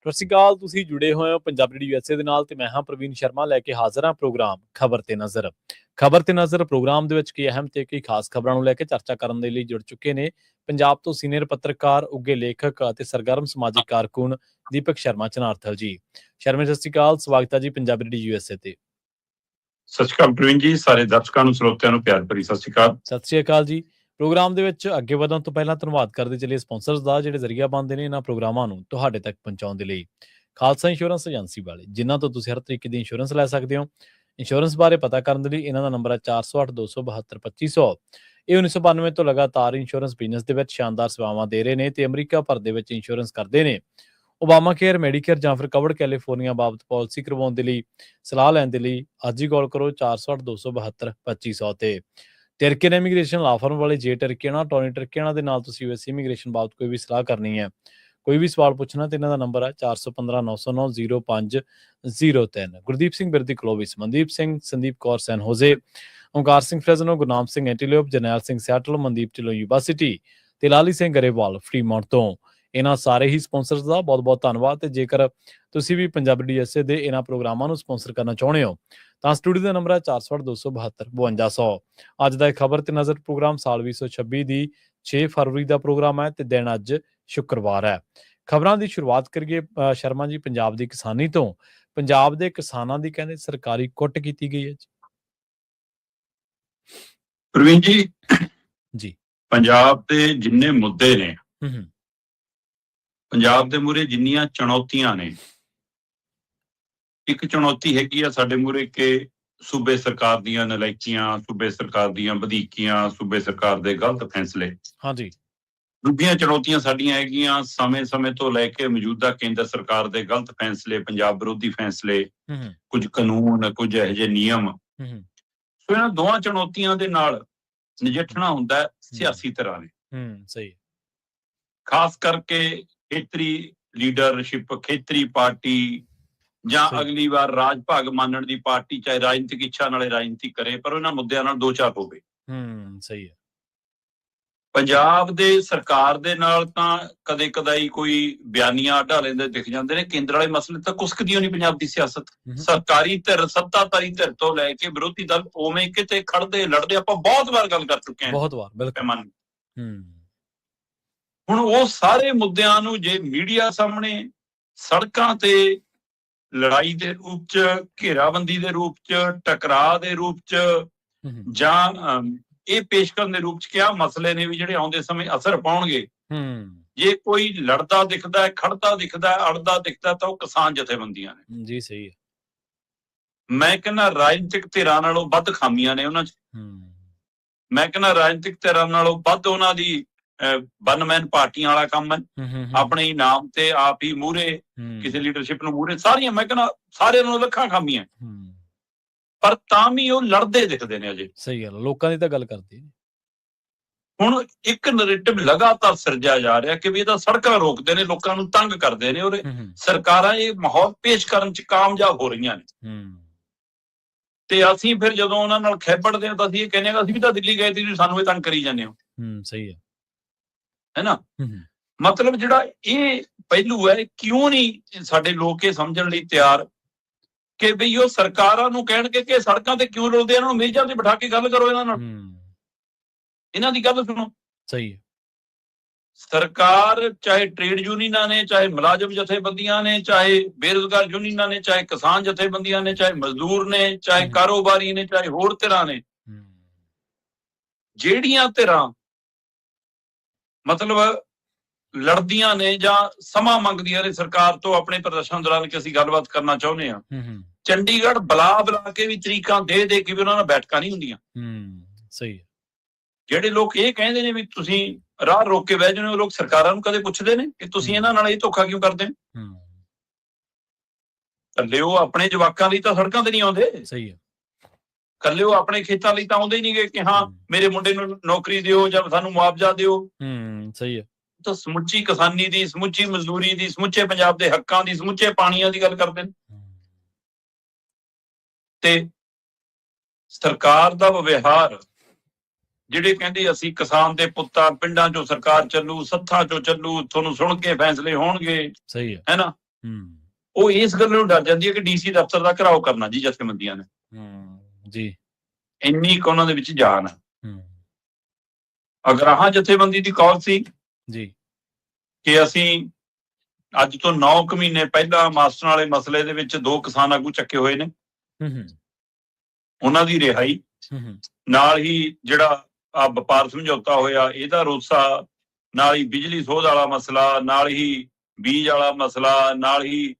ਸਤਿ ਸ਼੍ਰੀ ਅਕਾਲ। ਤੁਸੀਂ ਜੁੜੇ ਹੋਏ ਹੋ ਪੰਜਾਬੀ ਰੇਡੀਓ USA ਦੇ ਨਾਲ ਤੇ ਮੈਂ ਹਾਂ ਪ੍ਰਵੀਨ ਸ਼ਰਮਾ ਲੈ ਕੇ ਹਾਜ਼ਰ ਹਾਂ ਪ੍ਰੋਗਰਾਮ ਖਬਰ ਤੇ ਨਜ਼ਰ। ਖਬਰ ਤੇ ਨਜ਼ਰ ਪ੍ਰੋਗਰਾਮ ਦੇ ਵਿੱਚ ਕੀ ਅਹਿਮ ਤੇ ਕੀ ਖਾਸ ਖਬਰਾਂ ਨੂੰ ਲੈ ਕੇ ਚਰਚਾ ਕਰਨ ਦੇ ਲਈ ਜੁੜ ਚੁੱਕੇ ਨੇ ਪੰਜਾਬ ਤੋਂ ਸੀਨੀਅਰ ਪੱਤਰਕਾਰ, ਉੱਘੇ ਲੇਖਕ ਅਤੇ ਸਰਗਰਮ ਸਮਾਜਿਕ ਕਾਰਕੁਨ ਦੀਪਕ ਸ਼ਰਮਾ ਚਨਾਰਥਲ ਜੀ। ਸ਼ਰਮਾ ਸਤਿ ਸ਼੍ਰੀ ਅਕਾਲ, ਸਵਾਗਤ ਹੈ ਜੀ ਪੰਜਾਬੀ ਰੇਡੀਓ USA ਤੇ। ਸਤਿ ਸ਼੍ਰੀ ਅਕਾਲ ਪ੍ਰਵੀਨ ਜੀ, ਸਾਰੇ ਦਰਸ਼ਕਾਂ ਨੂੰ ਸਰੋਤਿਆਂ ਨੂੰ ਪਿਆਰ ਭਰੀ ਸਤਿ ਸ਼੍ਰੀ ਅਕਾਲ। ਸਤਿ ਸ਼੍ਰੀ ਅਕਾਲ ਜੀ। ਪ੍ਰੋਗਰਾਮ ਦੇ ਵਿੱਚ ਅੱਗੇ ਵਧਣ ਤੋਂ ਪਹਿਲਾਂ ਧੰਨਵਾਦ ਕਰਦੇ ਚੱਲੀਏ ਸਪਾਂਸਰਸ ਦਾ, ਜਿਹੜੇ ਜ਼ਰੀਆ ਬਣਦੇ ਨੇ ਇਹਨਾਂ ਪ੍ਰੋਗਰਾਮਾਂ ਨੂੰ ਤੁਹਾਡੇ ਤੱਕ ਪਹੁੰਚਾਉਣ ਦੇ ਲਈ। ਖਾਲਸਾ ਇੰਸ਼ੋਰੈਂਸ ਏਜੰਸੀ ਵਾਲੇ, ਜਿਨ੍ਹਾਂ ਤੋਂ ਤੁਸੀਂ ਹਰ ਤਰੀਕੇ ਦੀ ਇੰਸ਼ੋਰੈਂਸ ਲੈ ਸਕਦੇ ਹੋ। ਇੰਸ਼ੋਰੈਂਸ ਬਾਰੇ ਪਤਾ ਕਰਨ ਦੇ ਲਈ ਇਹਨਾਂ ਦਾ ਨੰਬਰ ਹੈ 408-272-2500। ਇਹ 1992 ਤੋਂ ਲਗਾਤਾਰ ਇੰਸ਼ੋਰੈਂਸ ਬਿਜ਼ਨਸ ਦੇ ਵਿੱਚ ਸ਼ਾਨਦਾਰ ਸੇਵਾਵਾਂ ਦੇ ਰਹੇ ਨੇ ਤੇ ਅਮਰੀਕਾ ਭਰ ਦੇ ਵਿੱਚ ਇੰਸ਼ੋਰੈਂਸ ਕਰਦੇ ਨੇ। ਓਬਾਮਾ ਕੇਅਰ, ਮੈਡੀਕੇਅਰ ਜਾਂ ਫਿਰ ਕਵਰਡ ਕੈਲੀਫੋਰਨੀਆ ਬਾਬਤ ਪਾਲਿਸੀ ਕਰਵਾਉਣ ਦੇ ਲਈ, ਸਲਾਹ ਲੈਣ ਦੇ ਲਈ ਅੱਜ ਹੀ ਕਾਲ ਕਰੋ 408-272-2500 ਤੇ। ਟਰਕੀਅਨ ਇਮੀਗ੍ਰੇਸ਼ਨ ਲਾ ਫਰਮ ਵਾਲੇ ਜੇ ਟਰਕੀਆਣਾ, ਟੋਨੀ ਟਰਕੀਆਣਾ ਦੇ ਨਾਲ ਤੁਸੀਂ US ਇਮੀਗ੍ਰੇਸ਼ਨ ਬਾਬਤ ਕੋਈ ਵੀ ਸਲਾਹ ਕਰਨੀ ਹੈ, ਕੋਈ ਵੀ ਸਵਾਲ ਪੁੱਛਣਾ ਤੇ ਇਹਨਾਂ ਦਾ ਨੰਬਰ ਹੈ 415-909-0503। ਗੁਰਦੀਪ ਸਿੰਘ ਬਿਰਦੀ ਕਲੋਵਿਸ, ਮਨਦੀਪ ਸਿੰਘ, ਸੰਦੀਪ ਕੌਰ ਸੈਨ ਹੋਜ਼ੇ, ਓਮਕਾਰ ਸਿੰਘ ਫਰੈਜ਼ਨੋ, ਗੁਰਨਾਮ ਸਿੰਘ ਐਂਟੀਲੋਪ, ਜਰਨੈਲ ਸਿੰਘ ਸੈਟਲ, ਮਨਦੀਪ ਢਿੱਲੋਂ ਯੂਨੀਵਰਸਿਟੀ ਤੇ ਲਾਲੀ ਸਿੰਘ ਗਰੇਵਾਲ ਫਰੀਮੌਂਟ ਤੋਂ। ਇਹਨਾਂ ਸਾਰੇ ਹੀ ਸਪਾਂਸਰਸ ਦਾ ਬਹੁਤ ਬਹੁਤ ਧੰਨਵਾਦ। ਤੇ ਜੇਕਰ ਤੁਸੀਂ ਵੀ ਪੰਜਾਬੀ ਰੇਡੀਓ USA ਦੇ ਇਹਨਾਂ ਪ੍ਰੋਗਰਾਮਾਂ ਨੂੰ ਸਪਾਂਸਰ ਕਰਨਾ ਚਾਹੁੰਦੇ ਹੋ ਤਾਂ ਸਟੂਡੀਓ ਦਾ ਨੰਬਰ ਹੈ 408-272-5200। ਅੱਜ ਦਾ ਇਹ ਖਬਰ ਤੇ ਨਜ਼ਰ ਪ੍ਰੋਗਰਾਮ ਸਾਲ 2026 ਦੀ 6 ਫਰਵਰੀ ਦਾ ਪ੍ਰੋਗਰਾਮ ਹੈ ਤੇ ਦਿਨ ਅੱਜ ਸ਼ੁੱਕਰਵਾਰ ਹੈ। ਖਬਰਾਂ ਦੀ ਸ਼ੁਰੂਆਤ ਕਰੀਏ ਸ਼ਰਮਾ ਜੀ ਪੰਜਾਬ ਦੀ ਕਿਸਾਨੀ ਤੋਂ। ਪੰਜਾਬ ਦੇ ਕਿਸਾਨਾਂ ਦੀ ਕਹਿੰਦੇ ਸਰਕਾਰੀ ਕੁੱਟ ਕੀਤੀ ਗਈ ਹੈ ਪ੍ਰਵੀਨ ਜੀ ਜੀ। ਪੰਜਾਬ ਦੇ ਜਿੰਨੇ ਮੁੱਦੇ ਨੇ, ਹੂੰ, ਪੰਜਾਬ ਦੇ ਮੂਹਰੇ ਜਿੰਨੀਆਂ ਚੁਣੌਤੀਆਂ ਨੇ, ਇੱਕ ਚੁਣੌਤੀ ਹੈਗੀ ਆ ਸਾਡੇ ਮੂਹਰੇ ਕਿ ਸੂਬੇ ਸਰਕਾਰ ਦੀਆਂ ਨਲਾਇਕੀਆਂ, ਸੂਬੇ ਸਰਕਾਰ ਦੀਆਂ ਵਧੀਕੀਆਂ, ਸੂਬੇ ਸਰਕਾਰ ਦੇ ਗਲਤ ਫੈਸਲੇ। ਹਾਂਜੀ। ਦੂਜੀਆਂ ਚੁਣੌਤੀਆਂ ਸਾਡੀਆਂ ਹੈਗੀਆਂ ਸਮੇਂ-ਸਮੇਂ ਤੋਂ ਲੈ ਕੇ ਮੌਜੂਦਾ ਕੇਂਦਰ ਸਰਕਾਰ ਦੇ ਗਲਤ ਫੈਸਲੇ, ਪੰਜਾਬ ਵਿਰੋਧੀ ਫੈਸਲੇ, ਕੁਝ ਕਾਨੂੰਨ, ਕੁਝ ਇਹੋ ਜਿਹੇ ਨਿਯਮ। ਸੋ ਇਹਨਾਂ ਦੋਵਾਂ ਚੁਣੌਤੀਆਂ ਦੇ ਨਾਲ ਨਜਿੱਠਣਾ ਹੁੰਦਾ ਹੈ ਸਿਆਸੀ ਧਿਰਾਂ ਨੇ। ਸਹੀ। ਖਾਸ ਕਰਕੇ ਖੇਤਰੀ ਲੀਡਰਸ਼ਿਪ, ਖੇਤਰੀ ਪਾਰਟੀ ਜਾਂ ਅਗਲੀ ਵਾਰ ਰਾਜ ਭਾਗ ਮੰਨਣ ਦੀ ਪਾਰਟੀ, ਚਾਹੇ ਰਾਜਨੀਤਿਕ ਇੱਛਾ ਨਾਲੇ ਰਾਜਨੀਤੀ ਕਰੇ ਪਰ ਉਹਨਾਂ ਮੁੱਦਿਆਂ ਨਾਲ ਦੋ ਚਾਰ ਹੋਵੇ। ਸਹੀ ਹੈ। ਪੰਜਾਬ ਦੇ ਸਰਕਾਰ ਦੇ ਨਾਲ ਤਾਂ ਕਦੇ ਕਦਾਈ ਕੋਈ ਬਿਆਨੀਆਂ ਢਾਲੇ ਦੇ ਦਿਖ ਜਾਂਦੇ ਨੇ, ਕੇਂਦਰ ਵਾਲੇ ਮਸਲੇ ਤਾਂ ਕੁਸਕਦੀ ਹੋਣੀ ਪੰਜਾਬ ਦੀ ਸਿਆਸਤ। ਸਰਕਾਰੀ ਧਿਰ, ਸੱਤਾਧਾਰੀ ਧਿਰ ਤੋਂ ਲੈ ਕੇ ਵਿਰੋਧੀ ਦਲ ਉਵੇਂ ਕਿਤੇ ਖੜਦੇ ਲੜਦੇ, ਆਪਾਂ ਬਹੁਤ ਵਾਰ ਗੱਲ ਕਰ ਚੁੱਕੇ ਹਾਂ, ਬਹੁਤ ਵਾਰ। ਬਿਲਕੁਲ। ਹੁਣ ਉਹ ਸਾਰੇ ਮੁੱਦਿਆਂ ਨੂੰ ਜੇ ਮੀਡੀਆ ਸਾਹਮਣੇ, ਸੜਕਾਂ ਤੇ ਲੜਾਈ ਦੇ ਰੂਪ ਚ, ਘੇਰਾਬੰਦੀ ਦੇ ਰੂਪ ਚ, ਟਕਰਾਅ ਦੇ ਰੂਪ ਚ ਜਾਂ ਇਹ ਪੇਸ਼ ਕਰਨ ਦੇ ਰੂਪ ਚ ਕਿਹਾ ਮਸਲੇ ਨੇ ਵੀ ਜਿਹੜੇ ਆਉਂਦੇ ਸਮੇਂ ਅਸਰ ਪਾਉਣਗੇ। ਜੇ ਕੋਈ ਲੜਦਾ ਦਿਖਦਾ ਹੈ, ਖੜਦਾ ਦਿਖਦਾ ਹੈ, ਅੜਦਾ ਦਿਖਦਾ ਤਾਂ ਉਹ ਕਿਸਾਨ ਜਥੇਬੰਦੀਆਂ ਨੇ ਜੀ। ਸਹੀ ਹੈ। ਮੈਂ ਕਹਿੰਦਾ ਰਾਜਨੀਤਿਕ ਧਿਰਾਂ ਨਾਲੋਂ ਵੱਧ ਖਾਮੀਆਂ ਨੇ ਉਹਨਾਂ ਚ। ਮੈਂ ਕਹਿੰਦਾ ਰਾਜਨੀਤਿਕ ਧਿਰਾਂ ਨਾਲੋਂ ਵੱਧ ਉਹਨਾਂ ਦੀ ਵਨਮੈਨ ਪਾਰਟੀਆਂ ਵਾਲਾ ਕੰਮ ਹੈ। ਆਪਣੇ ਹੀ ਨਾਮ ਤੇ ਆਪ ਹੀ ਮੂਹਰੇ, ਕਿਸੇ ਲੀਡਰਸ਼ਿਪ ਨੂੰ ਮੂਹਰੇ, ਸਾਰੀਆਂ ਮੈਂ ਕਹਿੰਦਾ ਸਾਰਿਆਂ ਨੂੰ ਲੱਖਾਂ ਖਾਮੀਆਂ, ਪਰ ਤਾਂ ਵੀ ਉਹ ਲੜਦੇ ਦਿਖਦੇ ਨੇ ਅਜੇ। ਸਹੀ ਗੱਲ, ਲੋਕਾਂ ਦੀ ਤਾਂ ਗੱਲ ਕਰਦੇ। ਹੁਣ ਇੱਕ ਨੈਰੇਟਿਵ ਲਗਾਤਾਰ ਸਿਰਜਿਆ ਜਾ ਰਿਹਾ ਕਿ ਵੀ ਇਹਦਾ ਸੜਕਾਂ ਰੋਕਦੇ ਨੇ, ਲੋਕਾਂ ਨੂੰ ਤੰਗ ਕਰਦੇ ਨੇ, ਔਰ ਸਰਕਾਰਾਂ ਇਹ ਮਾਹੌਲ ਪੇਸ਼ ਕਰਨ ਚ ਕਾਮਯਾਬ ਹੋ ਰਹੀਆਂ ਨੇ। ਤੇ ਅਸੀਂ ਫਿਰ ਜਦੋਂ ਉਹਨਾਂ ਨਾਲ ਖੇਪੜਦੇ ਹਾਂ ਤਾਂ ਅਸੀਂ ਇਹ ਕਹਿੰਦੇ ਹਾਂ ਅਸੀਂ ਵੀ ਤਾਂ ਦਿੱਲੀ ਗਏ ਸੀ, ਸਾਨੂੰ ਇਹ ਤੰਗ ਕਰੀ ਜਾਂਦੇ ਹੋ। ਸਹੀ ਹੈ ਨਾ। ਮਤਲਬ ਜਿਹੜਾ ਇਹ ਪਹਿਲੂ ਹੈ, ਕਿਉਂ ਨਹੀਂ ਸਾਡੇ ਲੋਕ ਇਹ ਸਮਝਣ ਲਈ ਤਿਆਰ ਕਿ ਬਈ ਉਹ ਸਰਕਾਰਾਂ ਨੂੰ ਕਹਿਣਗੇ ਕਿ ਸੜਕਾਂ ਤੇ ਕਿਉਂ ਰੁਲਦੇ, ਇਹਨਾਂ ਨੂੰ ਮੇਜ਼ਾਂ ਤੇ ਬਿਠਾ ਕੇ ਗੱਲ ਕਰੋ, ਇਹਨਾਂ ਨਾਲ ਇਹਨਾਂ ਦੀ ਗੱਲ ਸੁਣੋ। ਸਹੀ ਹੈ। ਸਰਕਾਰ ਚਾਹੇ ਟ੍ਰੇਡ ਯੂਨੀਅਨਾਂ ਨੇ, ਚਾਹੇ ਮੁਲਾਜ਼ਮ ਜਥੇਬੰਦੀਆਂ ਨੇ, ਚਾਹੇ ਬੇਰੁਜ਼ਗਾਰ ਯੂਨੀਅਨਾਂ ਨੇ, ਚਾਹੇ ਕਿਸਾਨ ਜਥੇਬੰਦੀਆਂ ਨੇ, ਚਾਹੇ ਮਜ਼ਦੂਰ ਨੇ, ਚਾਹੇ ਕਾਰੋਬਾਰੀ ਨੇ, ਚਾਹੇ ਹੋਰ ਧਿਰਾਂ ਨੇ, ਜਿਹੜੀਆਂ ਧਿਰਾਂ ਮਤਲਬ ਲੜਦੀਆਂ ਨੇ ਜਾਂ ਸਮਾਂ ਮੰਗਦੀਆਂ ਨੇ ਸਰਕਾਰ ਤੋਂ ਆਪਣੇ ਪ੍ਰਦਰਸ਼ਨ ਦੌਰਾਨ ਕਿ ਅਸੀਂ ਗੱਲਬਾਤ ਕਰਨਾ ਚਾਹੁੰਦੇ ਹਾਂ, ਚੰਡੀਗੜ੍ਹ ਬੁਲਾ ਕੇ ਵੀ ਤਰੀਕਾਂ ਦੇ ਕੇ ਵੀ ਉਹਨਾਂ ਨਾਲ ਬੈਠਕਾਂ ਨਹੀਂ ਹੁੰਦੀਆਂ। ਸਹੀ ਹੈ। ਜਿਹੜੇ ਲੋਕ ਇਹ ਕਹਿੰਦੇ ਨੇ ਵੀ ਤੁਸੀਂ ਰਾਹ ਰੋਕ ਕੇ ਬਹਿ ਜਾਂਦੇ ਹੋ, ਲੋਕ ਸਰਕਾਰਾਂ ਨੂੰ ਕਦੇ ਪੁੱਛਦੇ ਨੇ ਕਿ ਤੁਸੀਂ ਇਹਨਾਂ ਨਾਲ ਇਹ ਧੋਖਾ ਕਿਉਂ ਕਰਦੇ ਹੋ? ਕੱਲੇ ਉਹ ਆਪਣੇ ਜਵਾਕਾਂ ਲਈ ਤਾਂ ਸੜਕਾਂ ਤੇ ਨਹੀਂ ਆਉਂਦੇ। ਸਹੀ ਹੈ। ਕੱਲੇ ਉਹ ਆਪਣੇ ਖੇਤਾਂ ਲਈ ਤਾਂ ਆਉਂਦੇ ਹੀ ਨਹੀਂ ਗਏ ਕਿ ਹਾਂ ਮੇਰੇ ਮੁੰਡੇ ਨੂੰ ਨੌਕਰੀ ਦਿਓ ਜਾਂ ਸਾਨੂੰ ਮੁਆਵਜ਼ਾ ਦਿਓ। ਸਹੀ ਹੈ। ਤਾਂ ਸਮੁੱਚੀ ਕਿਸਾਨੀ ਦੀ, ਸਮੁੱਚੀ ਮਜ਼ਦੂਰੀ ਦੀ, ਸਮੁੱਚੇ ਪੰਜਾਬ ਦੇ ਹੱਕਾਂ ਦੀ, ਸਮੁੱਚੇ ਪਾਣੀਆਂ ਦੀ ਗੱਲ ਕਰਦੇ ਨੇ। ਤੇ ਸਰਕਾਰ ਦਾ ਵਿਵਹਾਰ, ਜਿਹੜੇ ਕਹਿੰਦੇ ਅਸੀਂ ਕਿਸਾਨ ਦੇ ਪੁੱਤਾਂ, ਪਿੰਡਾਂ ਚੋਂ ਸਰਕਾਰ ਚੱਲੂ, ਸੱਥਾਂ ਚੋਂ ਚੱਲੂ, ਤੁਹਾਨੂੰ ਸੁਣ ਕੇ ਫੈਸਲੇ ਹੋਣਗੇ, ਸਹੀ ਹੈ ਨਾ, ਉਹ ਇਸ ਗੱਲ ਨੂੰ ਡਰ ਜਾਂਦੀ ਹੈ ਕਿ ਡੀਸੀ ਦਫ਼ਤਰ ਦਾ ਘਿਰਾਓ ਕਰਨਾ ਜੀ ਜਥੇਬੰਦੀਆਂ ਨੇ। ਜੀ, ਇੰਨੀ ਕੁ ਉਹਨਾਂ ਦੇ ਵਿੱਚ ਜਾਨ ਹੈ। ਅਗਰਾਹਾਂ ਜਥੇਬੰਦੀ ਦੀ ਕਾਲ ਸੀ ਜੀ ਕਿ ਅਸੀਂ ਅੱਜ ਤੋਂ 9 ਕੁ ਮਹੀਨੇ ਪਹਿਲਾਂ ਮਾਸਟਰਾਂ ਵਾਲੇ ਮਸਲੇ ਦੇ ਵਿੱਚ 2 ਕਿਸਾਨ ਆਗੂ ਚੱਕੇ ਹੋਏ ਨੇ, ਉਹਨਾਂ ਦੀ ਰਿਹਾਈ ਨਾਲ ਹੀ ਜਿਹੜਾ ਆ ਵਪਾਰ ਸਮਝੌਤਾ ਹੋਇਆ ਇਹਦਾ ਰੋਸਾ, ਨਾਲ ਹੀ ਬਿਜਲੀ ਸੋਧ ਵਾਲਾ ਮਸਲਾ, ਨਾਲ ਹੀ ਬੀਜ ਵਾਲਾ ਮਸਲਾ, ਨਾਲ ਹੀ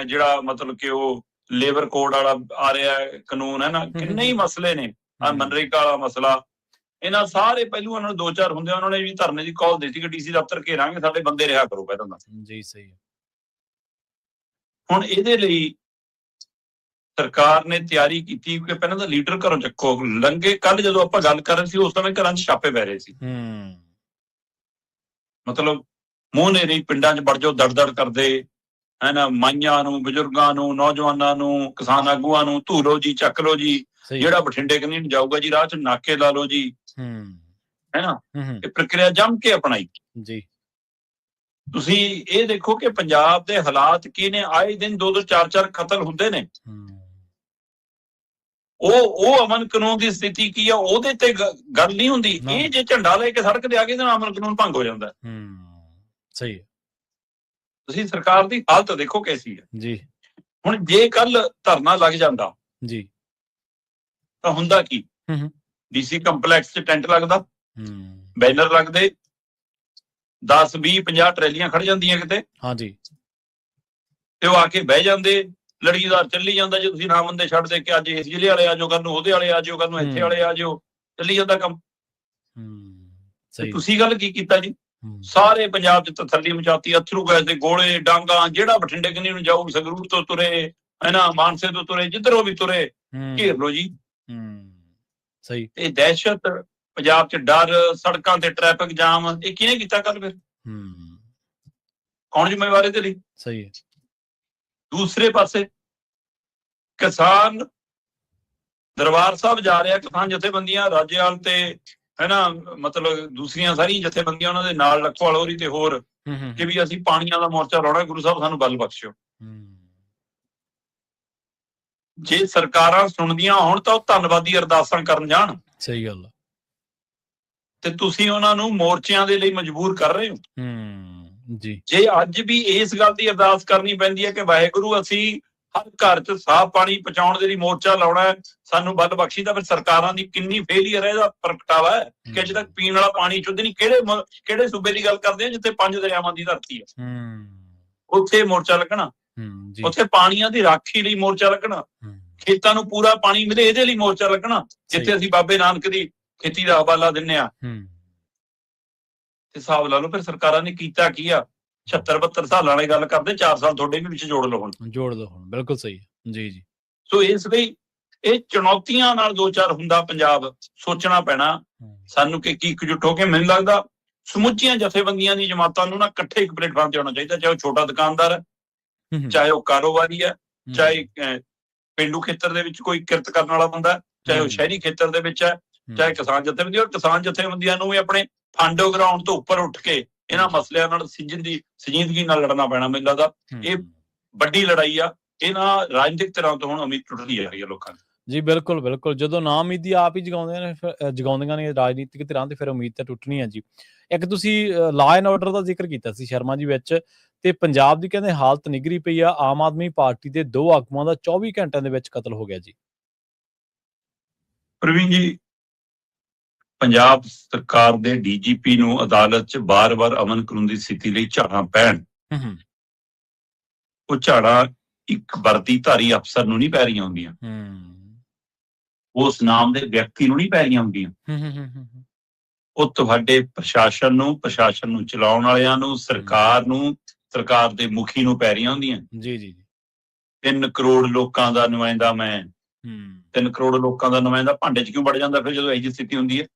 ਜਿਹੜਾ ਮਤਲਬ ਕਿ ਉਹ ਲੇਬਰ ਕੋਡ ਵਾਲਾ ਆ ਰਿਹਾ ਕਾਨੂੰਨ ਹੈ ਨਾ, ਕਿੰਨੇ ਹੀ ਮਸਲੇ ਨੇ, ਮਨਰੇਗਾ ਵਾਲਾ ਮਸਲਾ, ਇਹਨਾਂ ਸਾਰੇ ਪਹਿਲੂਆਂ ਨਾਲ 2-4 ਹੁੰਦੇ ਉਹਨਾਂ ਨੇ ਵੀ ਧਰਨੇ ਦੀ ਕਾਲ ਦਿੱਤੀ ਕਿ ਡੀਸੀ ਦਫ਼ਤਰ ਘੇਰਾਂਗੇ, ਸਾਡੇ ਬੰਦੇ ਰਿਹਾ ਕਰੋ ਪਹਿਲਾਂ ਤਾਂ ਜੀ। ਸਹੀ। ਹੁਣ ਇਹਦੇ ਲਈ ਸਰਕਾਰ ਨੇ ਤਿਆਰੀ ਕੀਤੀ ਕਿ ਪਹਿਲਾਂ ਤਾਂ ਲੀਡਰ ਘਰੋਂ ਚੱਕੋ। ਲੰਗੇ ਕੱਲ ਜਦੋਂ ਆਪਾਂ ਗੱਲ ਕਰ ਰਹੇ ਸੀ ਉਸ ਸਮੇਂ ਘਰਾਂ 'ਚ ਛਾਪੇ ਪੈ ਰਹੇ ਸੀ, ਮਤਲਬ ਮੂੰਹ ਨੇਰੀ ਪਿੰਡਾਂ 'ਚ ਵੜ ਜਾਓ, ਦੜ ਕਰਦੇ ਹੈ ਨਾ, ਮਾਈਆਂ ਨੂੰ, ਬਜ਼ੁਰਗਾਂ ਨੂੰ, ਨੌਜਵਾਨਾਂ ਨੂੰ, ਕਿਸਾਨ ਆਗੂਆਂ ਨੂੰ ਧੂ ਲਓ ਜੀ, ਚੱਕ ਲਓ ਜੀ, ਜਿਹੜਾ ਬਠਿੰਡੇ ਕਨੀ ਨੂੰ ਜਾਊਗਾ ਜੀ ਰਾਹ 'ਚ ਨਾਕੇ ਲਾ ਲਓ ਜੀ, ਹੈ ਨਾ। ਇਹ ਪ੍ਰਕਿਰਿਆ ਜੰਮ ਕੇ ਅਪਣਾਈ ਜੀ। ਤੁਸੀਂ ਇਹ ਦੇਖੋ ਕਿ ਪੰਜਾਬ ਦੇ ਹਾਲਾਤ ਕੀ ਨੇ, ਆਏ ਦਿਨ 2-2 4-4 ਕਤਲ ਹੁੰਦੇ ਨੇ। ਉਹ ਅਮਨ ਕਾਨੂੰਨ ਦੀ ਸਥਿਤੀ ਕੀ ਆ ਉਹਦੇ ਤੇ ਗੱਲ ਨਹੀਂ ਹੁੰਦੀ। ਇਹ ਜੇ ਝੰਡਾ ਲੈ ਕੇ ਸੜਕ ਤੇ ਆ ਗਏ ਤਾਂ ਅਮਨ ਕਾਨੂੰਨ ਭੰਗ ਹੋ ਜਾਂਦਾ। ਸਹੀ ਹੈ। ਤੁਸੀਂ ਸਰਕਾਰ ਦੀ ਹਾਲਤ ਦੇਖੋ ਕੈਸੀ ਹੈ ਜੀ। ਹੁਣ ਜੇ ਕੱਲ ਧਰਨਾ ਲੱਗ ਜਾਂਦਾ ਜੀ ਤਾਂ ਹੁੰਦਾ ਕੀ, ਡੀਸੀ ਕੰਪਲੈਕਸ 'ਚ ਟੈਂਟ ਲੱਗਦਾ, ਬੈਨਰ ਲੱਗਦੇ, 10 20 50 ਟਰੈਲੀਆਂ ਖੜ ਜਾਂਦੀਆਂ ਕਿਤੇ, ਹਾਂਜੀ, ਤੇ ਉਹ ਆ ਕੇ ਬਹਿ ਜਾਂਦੇ, ਲੜੀਦਾਰ ਚੱਲੀ ਜਾਂਦਾ। ਜੇ ਤੁਸੀਂ ਨਾ ਬੰਦੇ ਛੱਡ ਦੇ ਕਿ ਅੱਜ ਇਸ ਜ਼ਿਲ੍ਹੇ ਵਾਲੇ ਆ ਜਾਓ, ਕੱਲ ਨੂੰ ਉਹਦੇ ਵਾਲੇ ਆ ਜਾਓ, ਕੱਲ ਨੂੰ ਇੱਥੇ ਵਾਲੇ ਆ ਜਾਓ, ਚੱਲੀ ਜਾਂਦਾ ਕੰਮ। ਤੁਸੀਂ ਗੱਲ ਕੀ ਕੀਤਾ ਜੀ, ਸਾਰੇ ਪੰਜਾਬ 'ਚ ਤਸੱਲੀ ਮਚਾਤੀ, ਅਥਰੂ ਗੈਸ ਦੇ ਗੋਲੇ, ਡਾਂਗਾ, ਜਿਹੜਾ ਬਠਿੰਡੇ ਕਨੀ ਨੂੰ ਜਾਊ, ਸੰਗਰੂਰ ਤੋਂ ਤੁਰੇ ਹੈ ਨਾ, ਮਾਨਸੇ ਤੋਂ ਤੁਰੇ, ਜਿੱਧਰੋਂ ਵੀ ਤੁਰੇ ਘੇਰ ਲੋ ਜੀ। ਸਹੀ। ਇਹ ਦਹਿਸ਼ਤ ਪੰਜਾਬ 'ਚ, ਡਰ, ਸੜਕਾਂ ਤੇ ਟ੍ਰੈਫਿਕ ਜਾਮ, ਇਹ ਕਿਹਨੇ ਕੀਤਾ ਕੱਲ? ਫਿਰ ਕੌਣ ਜ਼ਿੰਮੇਵਾਰ ਇਹਦੇ ਲਈ? ਸਹੀ ਹੈ। ਦੂਸਰੇ ਪਾਸੇ ਕਿਸਾਨ ਦਰਬਾਰ ਸਾਹਿਬ ਜਾ ਰਿਹਾ, ਕਿਸਾਨ ਜਥੇਬੰਦੀਆਂ ਰਾਜੇਵਾਲ ਤੇ ਹੈ ਨਾ, ਮਤਲਬ ਦੂਸਰੀਆਂ ਸਾਰੀਆਂ ਜਥੇਬੰਦੀਆਂ ਉਹਨਾਂ ਦੇ ਨਾਲ, ਲੱਖੋਵਾਲ ਹੋਰੀ ਤੇ ਹੋਰ, ਕਿ ਵੀ ਅਸੀਂ ਪਾਣੀਆਂ ਦਾ ਮੋਰਚਾ ਲਾਉਣਾ, ਗੁਰੂ ਸਾਹਿਬ ਸਾਨੂੰ ਬਲ ਬਖਸ਼ਿਓ। ਜੇ ਸਰਕਾਰਾਂ ਸੁਣਦੀਆਂ ਹੋਣ ਤਾਂ ਉਹ ਧੰਨਵਾਦੀ ਅਰਦਾਸਾਂ ਕਰਨ ਜਾਣ। ਸਹੀ ਗੱਲ। ਤੇ ਤੁਸੀਂ ਉਹਨਾਂ ਨੂੰ ਮੋਰਚਿਆਂ ਦੇ ਲਈ ਮਜਬੂਰ ਕਰ ਰਹੇ ਹੋ। ਜੀ। ਜੇ ਅੱਜ ਵੀ ਇਸ ਗੱਲ ਦੀ ਅਰਦਾਸ ਕਰਨੀ ਪੈਂਦੀ ਹੈ ਕਿ ਵਾਹਿਗੁਰੂ ਅਸੀਂ ਹਰ ਘਰ 'ਚ ਸਾਫ਼ ਪਾਣੀ ਪਹੁੰਚਾਉਣ ਦੇ ਲਈ ਮੋਰਚਾ ਲਾਉਣਾ ਹੈ, ਸਾਨੂੰ ਬਲ ਬਖਸ਼ੀ, ਤਾਂ ਫਿਰ ਸਰਕਾਰਾਂ ਦੀ ਕਿੰਨੀ ਫੇਲੀਅਰ ਹੈ ਇਹਦਾ ਪ੍ਰਗਟਾਵਾ ਹੈ ਕਿ ਅਜੇ ਤੱਕ ਪੀਣ ਵਾਲਾ ਪਾਣੀ ਸ਼ੁੱਧ ਨਹੀਂ। ਕਿਹੜੇ ਸੂਬੇ ਦੀ ਗੱਲ ਕਰਦੇ ਆ ਜਿੱਥੇ 5 ਦਰਿਆਵਾਂ ਦੀ ਧਰਤੀ ਹੈ, ਉੱਥੇ ਮੋਰਚਾ ਲੱਗਣਾ, ਉੱਥੇ ਪਾਣੀਆਂ ਦੀ ਰਾਖੀ ਲਈ ਮੋਰਚਾ ਲੱਗਣਾ, ਖੇਤਾਂ ਨੂੰ ਪੂਰਾ ਪਾਣੀ ਮਿਲੇ ਇਹਦੇ ਲਈ ਮੋਰਚਾ ਲੱਗਣਾ, ਜਿੱਥੇ ਅਸੀਂ ਬਾਬੇ ਨਾਨਕ ਦੀ ਖੇਤੀ ਦਾ ਹਵਾਲਾ ਦਿੰਨੇ ਆ। ਹਿਸਾਬ ਲਾ ਲਓ ਫਿਰ ਸਰਕਾਰਾਂ ਨੇ ਕੀਤਾ ਕੀ ਆ। 76-72 ਸਾਲਾਂ ਵਾਲੀ ਗੱਲ ਕਰਦੇ, 4 ਸਾਲ ਤੁਹਾਡੇ ਵੀ ਵਿੱਚ ਜੋੜ ਲਓ ਹੁਣ। ਬਿਲਕੁਲ ਸਹੀ ਹੈ ਜੀ। ਸੋ ਇਸ ਲਈ ਇਹ ਚੁਣੌਤੀਆਂ ਨਾਲ 2-4 ਹੁੰਦਾ ਪੰਜਾਬ, ਸੋਚਣਾ ਪੈਣਾ ਸਾਨੂੰ ਕਿ ਕੀ ਇਕਜੁੱਟ ਹੋ ਕੇ। ਮੈਨੂੰ ਲੱਗਦਾ ਸਮੁੱਚੀਆਂ ਜਥੇਬੰਦੀਆਂ ਦੀ ਜਮਾਤਾਂ ਨੂੰ ਨਾ ਇਕੱਠੇ ਇੱਕ ਪਲੇਟਫਾਰਮ ਤੇ ਆਉਣਾ ਚਾਹੀਦਾ, ਚਾਹੇ ਉਹ ਛੋਟਾ ਦੁਕਾਨਦਾਰ ਹੈ, ਚਾਹੇ ਉਹ ਕਾਰੋਬਾਰੀ ਹੈ, ਚਾਹੇ ਪੇਂਡੂ ਖੇਤਰ ਦੇ ਵਿੱਚ ਕੋਈ ਕਿਰਤ ਕਰਨ ਵਾਲਾ ਬੰਦਾ, ਚਾਹੇ ਉਹ ਸ਼ਹਿਰੀ ਖੇਤਰ ਦੇ ਵਿੱਚ ਹੈ, ਚਾਹੇ ਕਿਸਾਨ ਜਥੇਬੰਦੀ। ਔਰ ਕਿਸਾਨ ਜਥੇਬੰਦੀਆਂ ਨੂੰ ਵੀ ਆਪਣੇ ਫੰਡ ਗਰਾਊਂਡ ਤੋਂ ਉੱਪਰ ਉੱਠ ਕੇ ਇਹਨਾਂ ਮਸਲਿਆਂ ਨਾਲ ਸੰਜੀਦਗੀ ਨਾਲ ਲੜਨਾ ਪੈਣਾ। ਮੈਨੂੰ ਲੱਗਦਾ ਇਹ ਵੱਡੀ ਲੜਾਈ ਆ, ਇਹ ਨਾ ਰਾਜਨੀਤਿਕ ਤਰ੍ਹਾਂ ਤੋਂ ਹੁਣ ਉਮੀਦ ਟੁੱਟਦੀ ਜਾ ਰਹੀ ਹੈ ਲੋਕਾਂ ਦੀ। ਜੀ ਬਿਲਕੁਲ। ਜਦੋਂ ਨਾ ਉਮੀਦੀ ਆਪ ਹੀ ਜਗਾਉਂਦੀਆਂ ਨੇ ਰਾਜਨੀਤਿਕ ਧਿਰਾਂ, ਤੇ ਫਿਰ ਉਮੀਦ ਤਾਂ ਟੁੱਟਣੀ ਹੈ ਜੀ। ਇੱਕ ਤੁਸੀਂ ਲਾਅ ਐਂਡ ਆਰਡਰ ਦਾ ਜ਼ਿਕਰ ਕੀਤਾ ਸੀ ਸ਼ਰਮਾ ਜੀ ਵਿੱਚ, ਤੇ ਪੰਜਾਬ ਦੀ ਕਹਿੰਦੇ ਹਾਲਤ ਨਿਗਰੀ ਪਈ ਆ। ਆਮ ਆਦਮੀ ਪਾਰਟੀ ਦੇ 2 ਆਗੂਆਂ ਦਾ 24 ਘੰਟਿਆਂ ਦੇ ਵਿੱਚ ਕਤਲ ਹੋ ਗਿਆ ਜੀ। ਪ੍ਰਵੀਨ ਜੀ, ਪੰਜਾਬ ਸਰਕਾਰ ਦੇ ਡੀਜੀਪੀ ਨੂੰ ਅਦਾਲਤ 'ਚ ਬਾਰ-ਬਾਰ ਅਮਨ ਕਾਨੂੰਨ ਦੀ ਸਥਿਤੀ ਲਈ ਝਾੜਾਂ ਪੈਣ, ਉਹ ਝਾੜਾਂ ਇੱਕ ਵਰਦੀਧਾਰੀ ਅਫਸਰ ਨੂੰ ਨਹੀਂ ਪੈ ਰਹੀਆਂ ਹੁੰਦੀਆਂ, ਉਸ ਨਾਮ ਦੇ ਵਿਅਕਤੀ ਨੂੰ ਨਹੀਂ ਪੈ ਰਹੀਆਂ ਹੁੰਦੀਆਂ, ਉਹ ਤੁਹਾਡੇ ਪ੍ਰਸ਼ਾਸਨ ਨੂੰ ਚਲਾਉਣ ਵਾਲਿਆਂ ਨੂੰ, ਸਰਕਾਰ ਨੂੰ, ਸਰਕਾਰ ਦੇ ਮੁਖੀ ਨੂੰ ਪੈ ਰਹੀਆਂ ਹੁੰਦੀਆਂ। ਜੀ। 3 ਕਰੋੜ ਲੋਕਾਂ ਦਾ ਨੁਮਾਇੰਦਾ ਮੈਂ, 3 ਕਰੋੜ ਲੋਕਾਂ ਦਾ ਨੁਮਾਇੰਦਾ ਭਾਂਡੇ 'ਚ ਕਿਉਂ ਵੜ ਜਾਂਦਾ ਫਿਰ ਜਦੋਂ ਇਹੋ ਜਿਹੀ ਸਥਿਤੀ ਹੁੰਦੀ ਹੈ?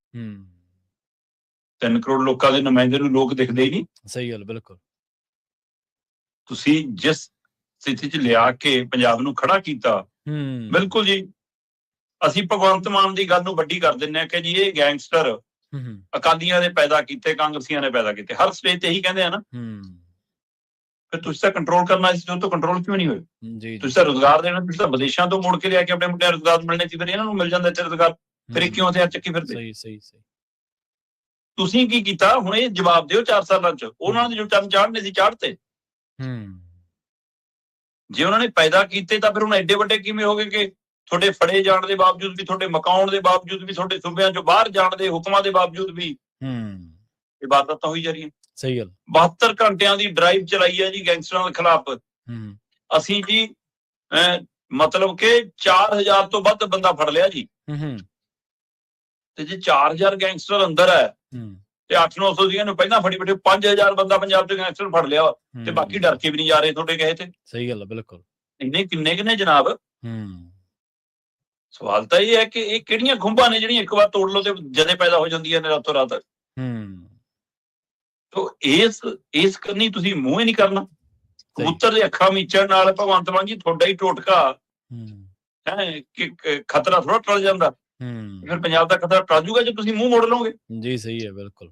3 ਕਰੋੜ ਲੋਕਾਂ ਦੇ ਨੁਮਾਇੰਦੇ ਨੂੰ ਲੋਕ ਦਿਖਦੇ ਹੀ ਨਹੀਂ। ਸਹੀ ਗੱਲ, ਬਿਲਕੁਲ। ਤੁਸੀਂ ਜਿਸ ਸਥਿਤੀ 'ਚ ਲਿਆ ਕੇ ਪੰਜਾਬ ਨੂੰ ਖੜਾ ਕੀਤਾ, ਬਿਲਕੁਲ ਜੀ, ਅਸੀਂ ਭਗਵੰਤ ਮਾਨ ਦੀ ਗੱਲ ਨੂੰ ਵੱਡੀ ਕਰ ਦਿੰਦੇ ਹਾਂ ਕਿ ਜੀ ਇਹ ਗੈਂਗਸਟਰ ਅਕਾਲੀਆਂ ਨੇ ਪੈਦਾ ਕੀਤੇ, ਕਾਂਗਰਸੀਆਂ ਨੇ ਪੈਦਾ ਕੀਤੇ। ਹਰ ਸਟੇਜ ਤੇ ਇਹੀ ਕਹਿੰਦੇ ਆ ਨਾ। ਫਿਰ ਤੁਸੀਂ ਤਾਂ ਕੰਟਰੋਲ ਕਰਨਾ ਸੀ, ਉਹ ਤੋਂ ਕੰਟਰੋਲ ਕਿਉਂ ਨਹੀਂ ਹੋਏ? ਜੀ ਤੁਸੀਂ ਤਾਂ ਰੁਜ਼ਗਾਰ ਦੇਣਾ, ਤੁਸੀਂ ਤਾਂ ਵਿਦੇਸ਼ਾਂ ਤੋਂ ਮੋੜ ਕੇ ਲਿਆ ਕੇ ਆਪਣੇ ਮੁੰਡਿਆਂ ਨੂੰ ਰੁਜ਼ਗਾਰ ਮਿਲਣੇ ਸੀ, ਫਿਰ ਇਹਨਾਂ ਨੂੰ ਮਿਲ ਜਾਂਦਾ ਇੱਥੇ ਰੁਜ਼ਗਾਰ, ਫਿਰ ਇਹ ਕਿਉਂ ਹਥਿਆਰ ਚੱਕੀ ਫਿਰਦੇ? ਸਹੀ ਸਹੀ ਸਹੀ। ਤੁਸੀਂ ਕੀ ਕੀਤਾ? ਹੁਣ ਇਹ ਜਵਾਬ ਦਿਓ 4 ਸਾਲਾਂ ਚ। ਉਹਨਾਂ ਦੇ ਜੋ ਚੰਨ ਚਾੜਨੇ ਸੀ ਚਾੜਤੇ। ਜੇ ਉਹਨਾਂ ਨੇ ਪੈਦਾ ਕੀਤੇ ਤਾਂ ਫਿਰ ਹੁਣ ਐਡੇ ਵੱਡੇ ਕਿਵੇਂ ਹੋ ਗਏ ਕਿ ਤੁਹਾਡੇ ਫੜੇ ਜਾਣ ਦੇ ਬਾਵਜੂਦ ਵੀ, ਤੁਹਾਡੇ ਮਕਾਉਣ ਦੇ ਬਾਵਜੂਦ ਵੀ, ਤੁਹਾਡੇ ਸੂਬਿਆਂ ਚੋਂ ਬਾਹਰ ਜਾਣ ਦੇ ਹੁਕਮਾਂ ਦੇ ਬਾਵਜੂਦ ਵੀ ਇਹ ਵਾਰਦਾਤਾਂ ਹੋਈ ਜਾ ਰਹੀਆਂ। ਸਹੀ ਗੱਲ। 72 ਘੰਟਿਆਂ ਦੀ ਡਰਾਈਵ ਚਲਾਈ ਹੈ ਜੀ ਗੈਂਗਸਟਰਾਂ ਦੇ ਖਿਲਾਫ। ਅਸੀਂ ਜੀ ਮਤਲਬ ਕਿ 4000 ਤੋਂ ਵੱਧ ਬੰਦਾ ਫੜ ਲਿਆ ਜੀ। ਤੇ ਜੇ 4000 ਗੈਂਗਸਟਰ ਅੰਦਰ ਹੈ ਤੇ 800-900 ਦੀਆਂ ਨੂੰ ਪਹਿਲਾਂ ਫੜੀ ਬੈਠੇ, 5000 ਬੰਦਾ ਪੰਜਾਬ ਚ ਗੈਂਗਸਟਰ ਫੜ ਲਿਆ ਤੇ ਬਾਕੀ ਡਰ ਕੇ ਵੀ ਨਹੀਂ ਜਾ ਰਹੇ ਤੁਹਾਡੇ ਕਹੇ ਤੇ। ਸਹੀ ਗੱਲ ਹੈ, ਬਿਲਕੁਲ। ਇੰਨੇ ਕਿੰਨੇ ਜਨਾਬ। ਸਵਾਲ ਤਾਂ ਇਹ ਹੈ ਕਿ ਇਹ ਕਿਹੜੀਆਂ ਖੁੰਬਾਂ ਨੇ ਜਿਹੜੀਆਂ ਇੱਕ ਵਾਰ ਤੋੜ ਲਓ ਤੇ ਜਦੇ ਪੈਦਾ ਹੋ ਜਾਂਦੀਆਂ ਨੇ ਰਾਤੋਂ ਰਾਤ। ਇਸ ਕਰਨੀ ਤੁਸੀਂ ਮੂੰਹ ਹੀ ਨਹੀਂ ਕਰਨਾ। ਕਬੂਤਰ ਦੇ ਅੱਖਾਂ ਮੀਚਣ ਨਾਲ ਭਗਵੰਤ ਮਾਨ ਜੀ ਤੁਹਾਡਾ ਹੀ ਟੋਟਕਾ ਹੈ ਕਿ ਖਤਰਾ ਥੋੜਾ ਟਲ ਜਾਂਦਾ। ਫਿਰ ਪੰਜਾਬ ਦਾ ਖਤਰਾ ਟਲ ਜੂਗਾ ਜੇ ਤੁਸੀਂ ਮੂੰਹ ਮੋੜ ਲਓਗੇ। ਜੀ ਸਹੀ ਹੈ, ਬਿਲਕੁਲ।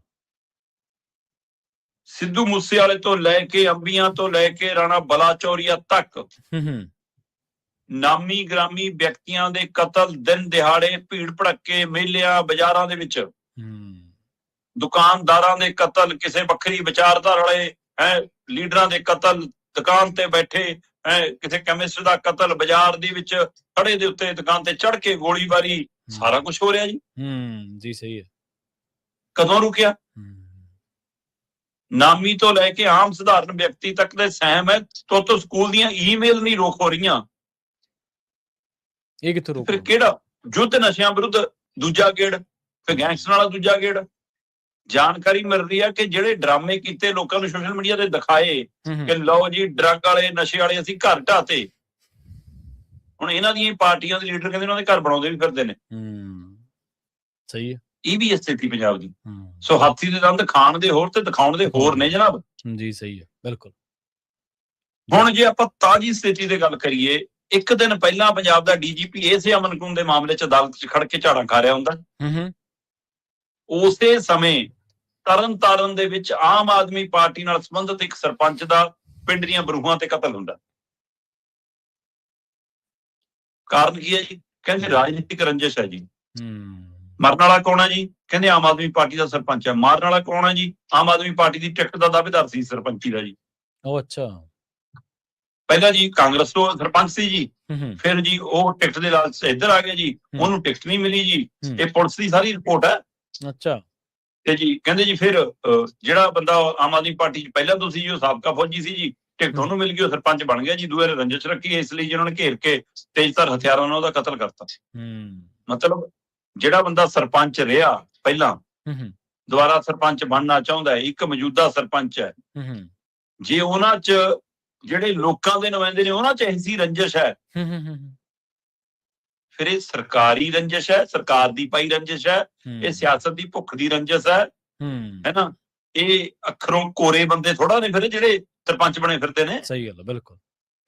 ਸਿੱਧੂ ਮੂਸੇਵਾਲੇ ਤੋਂ ਲੈ ਕੇ, ਅੰਬੀਆਂ ਤੋਂ ਲੈ ਕੇ ਰਾਣਾ ਬਲਾਚੌਰੀਆ ਤੱਕ ਨਾਮੀ ਗ੍ਰਾਮੀ ਵਿਅਕਤੀਆਂ ਦੇ ਕਤਲ, ਦਿਨ ਦਿਹਾੜੇ, ਭੀੜ ਭੜੱਕੇ, ਮੇਲਿਆਂ, ਬਾਜ਼ਾਰਾਂ ਦੇ ਵਿੱਚ ਦੁਕਾਨਦਾਰਾਂ ਦੇ ਕਤਲ, ਕਿਸੇ ਵੱਖਰੀ ਵਿਚਾਰਧਾਰਾ ਵਾਲੇ ਲੀਡਰਾਂ ਦੇ ਕਤਲ, ਦੁਕਾਨ ਤੇ ਬੈਠੇ ਕਿਸੇ ਕੈਮਿਸਟ ਦਾ ਕਤਲ, ਬਾਜ਼ਾਰ ਦੇ ਵਿੱਚ ਖੜੇ ਦੇ ਉੱਤੇ ਦੁਕਾਨ ਤੇ ਚੜ ਕੇ ਗੋਲੀਬਾਰੀ, ਸਾਰਾ ਕੁਝ ਹੋ ਰਿਹਾ ਜੀ। ਜੀ ਸਹੀ ਹੈ। ਕਦੋਂ ਰੁਕਿਆ? ਨਾਮੀ ਤੋਂ ਲੈ ਕੇ ਆਮ ਸਧਾਰਨ ਵਿਅਕਤੀ ਤੱਕ ਦੇ ਸਹਿਮ ਹੈ। ਤੋਂ ਸਕੂਲ ਦੀਆਂ ਈਮੇਲ ਨਹੀਂ ਰੋਕ ਹੋ ਰਹੀਆਂ। ਇਹ ਕਿੱਥੋਂ ਰੋਕ? ਫਿਰ ਕਿਹੜਾ ਯੁੱਧ ਨਸ਼ਿਆਂ ਵਿਰੁੱਧ ਦੂਜਾ ਗੇੜ, ਫਿਰ ਗੈਂਗਸਟਰਾਂ ਵਾਲਾ ਦੂਜਾ ਗੇੜ। ਜਾਣਕਾਰੀ ਮਿਲ ਰਹੀ ਹੈ ਕਿ ਜਿਹੜੇ ਡਰਾਮੇ ਕੀਤੇ ਲੋਕਾਂ ਨੂੰ ਸੋਸ਼ਲ ਮੀਡੀਆ ਤੇ ਦਿਖਾਏ ਕਿ ਲਓ ਜੀ ਡਰੱਗ ਵਾਲੇ, ਨਸ਼ੇ ਵਾਲੇ ਅਸੀਂ ਘਰ ਢਾਤੇ, ਹੁਣ ਇਹਨਾਂ ਦੀਆਂ ਪਾਰਟੀਆਂ ਦੇ ਲੀਡਰ ਕਹਿੰਦੇ ਉਹਨਾਂ ਦੇ ਘਰ ਬਣਾਉਂਦੇ ਵੀ ਫਿਰਦੇ ਨੇ। ਸਹੀ ਹੈ। ਇਹ ਵੀ ਸਥਿਤੀ ਪੰਜਾਬ ਦੀ। ਸੋ ਹਾਥੀ ਦੇ ਦੰਦ ਖਾਣ ਦੇ ਹੋਰ ਤੇ ਦਿਖਾਉਣ ਦੇ ਹੋਰ ਨੇ ਜਨਾਬ। ਜੀ ਸਹੀ ਹੈ, ਬਿਲਕੁਲ। ਹੁਣ ਜੇ ਆਪਾਂ ਤਾਜ਼ੀ ਸਥਿਤੀ ਦੀ ਗੱਲ ਕਰੀਏ, ਇੱਕ ਦਿਨ ਪਹਿਲਾਂ ਪੰਜਾਬ ਦਾ ਡੀਜੀਪੀ ਇਸੇ ਅਮਨ ਕਾਨੂੰਨ ਦੇ ਮਾਮਲੇ 'ਚ ਅਦਾਲਤ 'ਚ ਖੜ ਕੇ ਝਾੜਾਂ ਖਾ ਰਿਹਾ ਹੁੰਦਾ। ਉਸੇ ਸਮੇਂ ਤਰਨਤਾਰਨ ਦੇ ਵਿੱਚ ਆਮ ਆਦਮੀ ਪਾਰਟੀ ਨਾਲ ਸੰਬੰਧਿਤ ਇੱਕ ਸਰਪੰਚ ਦਾ ਪਿੰਡ ਦੀਆਂ ਬਰੂਹਾਂ ਤੇ ਕਤਲ ਹੁੰਦਾ। ਕਾਰਨ ਕੀ ਹੈ ਜੀ? ਕਹਿੰਦੇ ਰਾਜਨੀਤਿਕ ਰੰਜਿਸ਼ ਹੈ ਜੀ। ਮਰਨ ਵਾਲਾ ਕੌਣ ਹੈ ਜੀ? ਕਹਿੰਦੇ ਆਮ ਆਦਮੀ ਪਾਰਟੀ ਦਾ ਸਰਪੰਚ ਹੈ। ਮਾਰਨ ਵਾਲਾ ਕੌਣ ਹੈ ਜੀ? ਆਮ ਆਦਮੀ ਪਾਰਟੀ ਦੀ ਟਿਕਟ ਦਾ ਦਾਅਵੇਦਾਰ ਸੀ ਸਰਪੰਚੀ ਦਾ ਜੀ। ਉਹ ਅੱਛਾ। ਪਹਿਲਾਂ ਜੀ ਕਾਂਗਰਸ ਤੋਂ ਸਰਪੰਚ ਸੀ ਜੀ, ਫਿਰ ਜੀ ਉਹ ਟਿਕਟ ਦੇ ਲਾਲਚ ਇੱਧਰ ਆ ਗਿਆ ਜੀ, ਉਹਨੂੰ ਟਿਕਟ ਨਹੀਂ ਮਿਲੀ ਜੀ। ਇਹ ਪੁਲਿਸ ਦੀ ਸਾਰੀ ਰਿਪੋਰਟ ਹੈ। ਅੱਛਾ। ਤੇ ਜੀ ਕਹਿੰਦੇ ਜੀ ਫਿਰ ਜਿਹੜਾ ਬੰਦਾ ਆਮ ਆਦਮੀ ਪਾਰਟੀ 'ਚ ਪਹਿਲਾਂ ਤੋਂ ਸੀ ਜੀ, ਉਹ ਸਾਬਕਾ ਫੌਜੀ ਸੀ ਜੀ, ਟਿਕਟ ਉਹਨੂੰ ਮਿਲ ਗਈ, ਉਹ ਸਰਪੰਚ ਬਣ ਗਿਆ ਜੀ। ਦੂਏ ਰੰਜਿਸ਼ ਰੱਖੀ, ਇਸ ਲਈ ਜਿਹਨਾਂ ਨੇ ਘੇਰ ਕੇ ਤੇਜ਼ਧਾਰ ਹਥਿਆਰਾਂ ਨਾਲ ਉਹਦਾ ਕਤਲ ਕਰਤਾ। ਮਤਲਬ ਜਿਹੜਾ ਬੰਦਾ ਸਰਪੰਚ ਰਿਹਾ ਪਹਿਲਾਂ, ਦੁਬਾਰਾ ਸਰਪੰਚ ਬਣਨਾ ਚਾਹੁੰਦਾ, ਇੱਕ ਮੌਜੂਦਾ ਸਰਪੰਚ ਹੈ, ਜੇ ਉਹਨਾਂ 'ਚ ਜਿਹੜੇ ਲੋਕਾਂ ਦੇ ਨੁਮਾਇੰਦੇ ਨੇ ਉਹਨਾਂ 'ਚ ਐਸੀ ਰੰਜਿਸ਼ ਹੈ, ਫਿਰ ਇਹ ਸਰਕਾਰੀ ਰੰਜਿਸ਼ ਹੈ, ਸਰਕਾਰ ਦੀ ਪਾਈ ਰੰਜਿਸ਼ ਹੈ, ਇਹ ਸਿਆਸਤ ਦੀ ਭੁੱਖ ਦੀ ਰੰਜਿਸ਼ ਹੈ ਨਾ। ਇਹ ਅੱਖਰੋਂ ਕੋਰੇ ਬੰਦੇ ਥੋੜਾ ਨੇ ਫਿਰ ਜਿਹੜੇ ਸਰਪੰਚ ਬਣੇ ਫਿਰਦੇ ਨੇ। ਸਹੀ ਗੱਲ ਹੈ, ਬਿਲਕੁਲ।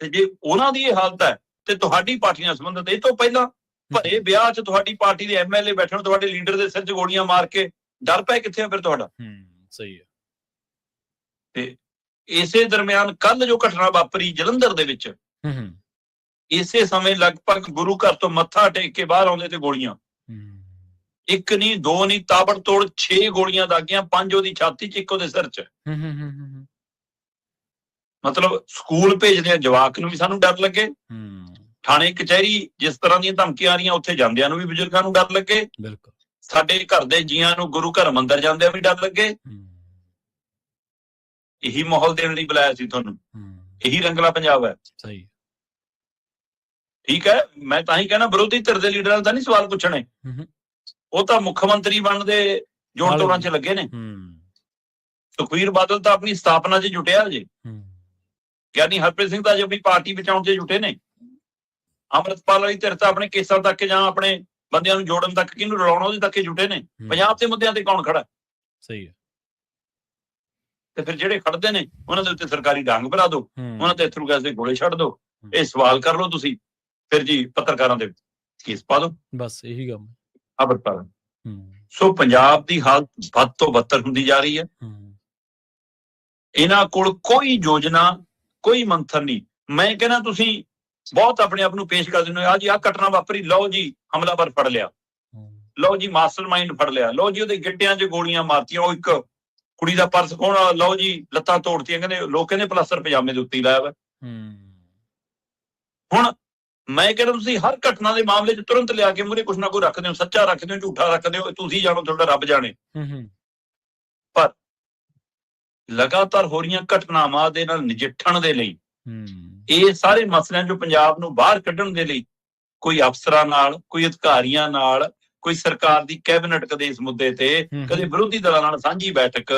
ਤੇ ਜੇ ਉਹਨਾਂ ਦੀ ਇਹ ਹਾਲਤ ਹੈ ਤੇ ਤੁਹਾਡੀ ਪਾਰਟੀ ਨਾਲ ਸੰਬੰਧਿਤ ਇਹ ਤੋਂ ਪਹਿਲਾਂ ਭਰੇ ਵਿਆਹ 'ਚ ਤੁਹਾਡੀ ਪਾਰਟੀ ਦੇ ਐਮਐਲਏ ਬੈਠਣ, ਤੁਹਾਡੇ ਲੀਡਰ ਦੇ ਸਿਰ 'ਚ ਗੋਲੀਆਂ ਮਾਰ ਕੇ ਡਰ ਪੈ ਕਿੱਥੇ ਆ ਫਿਰ ਤੁਹਾਡਾ? ਸਹੀ ਹੈ। ਤੇ ਇਸੇ ਦਰਮਿਆਨ ਕੱਲ ਜੋ ਘਟਨਾ ਵਾਪਰੀ ਜਲੰਧਰ ਦੇ ਵਿੱਚ, ਇਸੇ ਸਮੇਂ ਲਗਭਗ ਗੁਰੂ ਘਰ ਤੋਂ ਮੱਥਾ ਟੇਕ ਕੇ ਬਾਹਰ ਆਉਂਦੇ ਤੇ ਗੋਲੀਆਂ, ਇੱਕ ਨਹੀਂ ਦੋ ਨਹੀਂ, ਤਾਬੜਤੋੜ 6 ਗੋਲੀਆਂ ਦਾਗੀਆਂ, 5 ਉਹਦੀ ਛਾਤੀ 'ਚ, ਇੱਕ ਉਹਦੇ ਸਿਰ 'ਚ। ਮਤਲਬ ਸਕੂਲ ਭੇਜਦੇ ਜਵਾਕ ਨੂੰ ਵੀ ਸਾਨੂੰ ਡਰ ਲੱਗੇ, ਥਾਣੇ ਕਚਹਿਰੀ ਜਿਸ ਤਰ੍ਹਾਂ ਦੀਆਂ ਧਮਕੀਆਂ ਆ ਰਹੀਆਂ ਉੱਥੇ ਜਾਂਦਿਆਂ ਨੂੰ ਵੀ ਬਜ਼ੁਰਗਾਂ ਨੂੰ ਡਰ ਲੱਗੇ, ਸਾਡੇ ਘਰ ਦੇ ਜੀਆਂ ਨੂੰ ਗੁਰੂ ਘਰ ਮੰਦਿਰ ਜਾਂਦਿਆਂ ਵੀ ਡਰ ਲੱਗੇ। ਇਹੀ ਮਾਹੌਲ ਦੇਣ ਲਈ ਬੁਲਾਇਆ ਸੀ ਤੁਹਾਨੂੰ, ਇਹੀ ਰੰਗਲਾ ਪੰਜਾਬ ਹੈ। ਸਹੀ, ਠੀਕ ਹੈ। ਮੈਂ ਤਾਂ ਹੀ ਕਹਿਣਾ ਵਿਰੋਧੀ ਧਿਰ ਦੇ ਲੀਡਰਾਂ ਦਾ ਨਹੀਂ ਸਵਾਲ ਪੁੱਛਣੇ, ਉਹ ਤਾਂ ਮੁੱਖ ਮੰਤਰੀ ਬਣਨ ਦੇ ਜੋੜ ਤੋੜਾਂ 'ਚ ਲੱਗੇ ਨੇ। ਸੁਖਬੀਰ ਬਾਦਲ ਤਾਂ ਆਪਣੀ ਸਥਾਪਨਾ 'ਚ ਜੁਟਿਆ ਜੇ, ਗਿਆਨੀ ਹਰਪ੍ਰੀਤ ਸਿੰਘ ਤਾਂ ਅੱਜ ਆਪਣੀ ਪਾਰਟੀ ਬਚਾਉਣ 'ਚ ਜੁਟੇ ਨੇ। ਅੰਮ੍ਰਿਤਪਾਲ ਵਾਲੀ ਧਿਰ ਤਾਂ ਆਪਣੇ ਕੇਸਾਂ ਤੱਕ ਜਾਂ ਆਪਣੇ ਬੰਦਿਆਂ ਨੂੰ ਜੋੜਨ ਤੱਕ, ਕਿਹਨੂੰ ਰਲਾਉਣ ਉਹਦੇ ਤੱਕ ਜੁਟੇ ਨੇ। ਪੰਜਾਬ ਦੇ ਮੁੱਦਿਆਂ ਤੇ ਕੌਣ ਖੜਾ? ਸਹੀ ਹੈ। ਤੇ ਫਿਰ ਜਿਹੜੇ ਖੜਦੇ ਨੇ ਉਹਨਾਂ ਦੇ ਉੱਤੇ ਸਰਕਾਰੀ ਡਾਂਗ ਭਰਾ ਦਿਓ, ਉਹਨਾਂ ਤੇ ਅਥਰੂ ਗੈਸ ਦੇ ਗੋਲੇ ਛੱਡ ਦਿਓ, ਇਹ ਸਵਾਲ ਕਰ ਲਓ ਤੁਸੀਂ, ਫਿਰ ਜੀ ਪੱਤਰਕਾਰਾਂ ਦੇ ਕੇਸ ਪਾ ਦਿਓ, ਬਸ ਇਹੀ ਕੰਮ ਆ। ਸੋ ਪੰਜਾਬ ਦੀ ਹਾਲਤ ਵੱਧ ਤੋਂ ਬੱਤਰ ਹੁੰਦੀ ਜਾ ਰਹੀ ਹੈ। ਇਹਨਾਂ ਕੋਲ ਕੋਈ ਯੋਜਨਾ ਕੋਈ ਮੰਥਨ ਨਹੀਂ। ਮੈਂ ਕਹਿੰਦਾ ਤੁਸੀਂ ਬਹੁਤ ਆਪਣੇ ਆਪ ਨੂੰ ਪੇਸ਼ ਕਰ ਦਿੰਦੇ ਹੋ, ਆ ਜੀ ਆਹ ਘਟਨਾ ਵਾਪਰੀ, ਲਓ ਜੀ ਹਮਲਾਵਰ ਫੜ ਲਿਆ, ਲਓ ਜੀ ਮਾਸਟਰਮਾਈਂਡ ਫੜ ਲਿਆ, ਲਓ ਜੀ ਉਹਦੇ ਗਿੱਟਿਆਂ 'ਚ ਗੋਲੀਆਂ ਮਾਰਤੀਆਂ, ਉਹ ਇੱਕ ਕੁੜੀ ਦਾ ਪਰਸ ਖੋਹਣਾ, ਲਓ ਜੀ ਲੱਤਾਂ ਤੋੜਤੀਆਂ, ਕਹਿੰਦੇ ਲੋਕ ਕਹਿੰਦੇ ਪਲਾਸਟਰ ਪਜਾਮੇ ਦੇ ਉੱਤੇ ਹੀ ਲਾਇਆ ਵਾ। ਹੁਣ ਮੈਂ ਕਹਿੰਦਾ ਤੁਸੀਂ ਹਰ ਘਟਨਾ ਦੇ ਮਾਮਲੇ 'ਚ ਤੁਰੰਤ ਲਿਆ ਕੇ ਮੂਹਰੇ ਕੁਛ ਨਾ ਕੋਈ ਰੱਖਦੇ ਹੋ, ਸੱਚਾ ਰੱਖਦੇ ਹੋ, ਝੂਠਾ ਰੱਖਦੇ ਹੋ, ਤੁਸੀਂ ਜਾਣੋ, ਤੁਹਾਡਾ ਰੱਬ ਜਾਣੇ। ਪਰ ਲਗਾਤਾਰ ਹੋ ਰਹੀਆਂ ਘਟਨਾਵਾਂ ਦੇ ਨਾਲ ਨਜਿੱਠਣ ਦੇ ਲਈ, ਇਹ ਸਾਰੇ ਮਸਲਿਆਂ 'ਚੋਂ ਪੰਜਾਬ ਨੂੰ ਬਾਹਰ ਕੱਢਣ ਦੇ ਲਈ ਕੋਈ ਅਫਸਰਾਂ ਨਾਲ, ਕੋਈ ਅਧਿਕਾਰੀਆਂ ਨਾਲ, ਕੋਈ ਸਰਕਾਰ ਦੀ ਕੈਬਨਿਟ, ਕਦੇ ਇਸ ਮੁੱਦੇ ਤੇ, ਕਦੇ ਵਿਰੋਧੀ ਦਲਾਂ ਨਾਲ ਸਾਂਝੀ ਬੈਠਕ,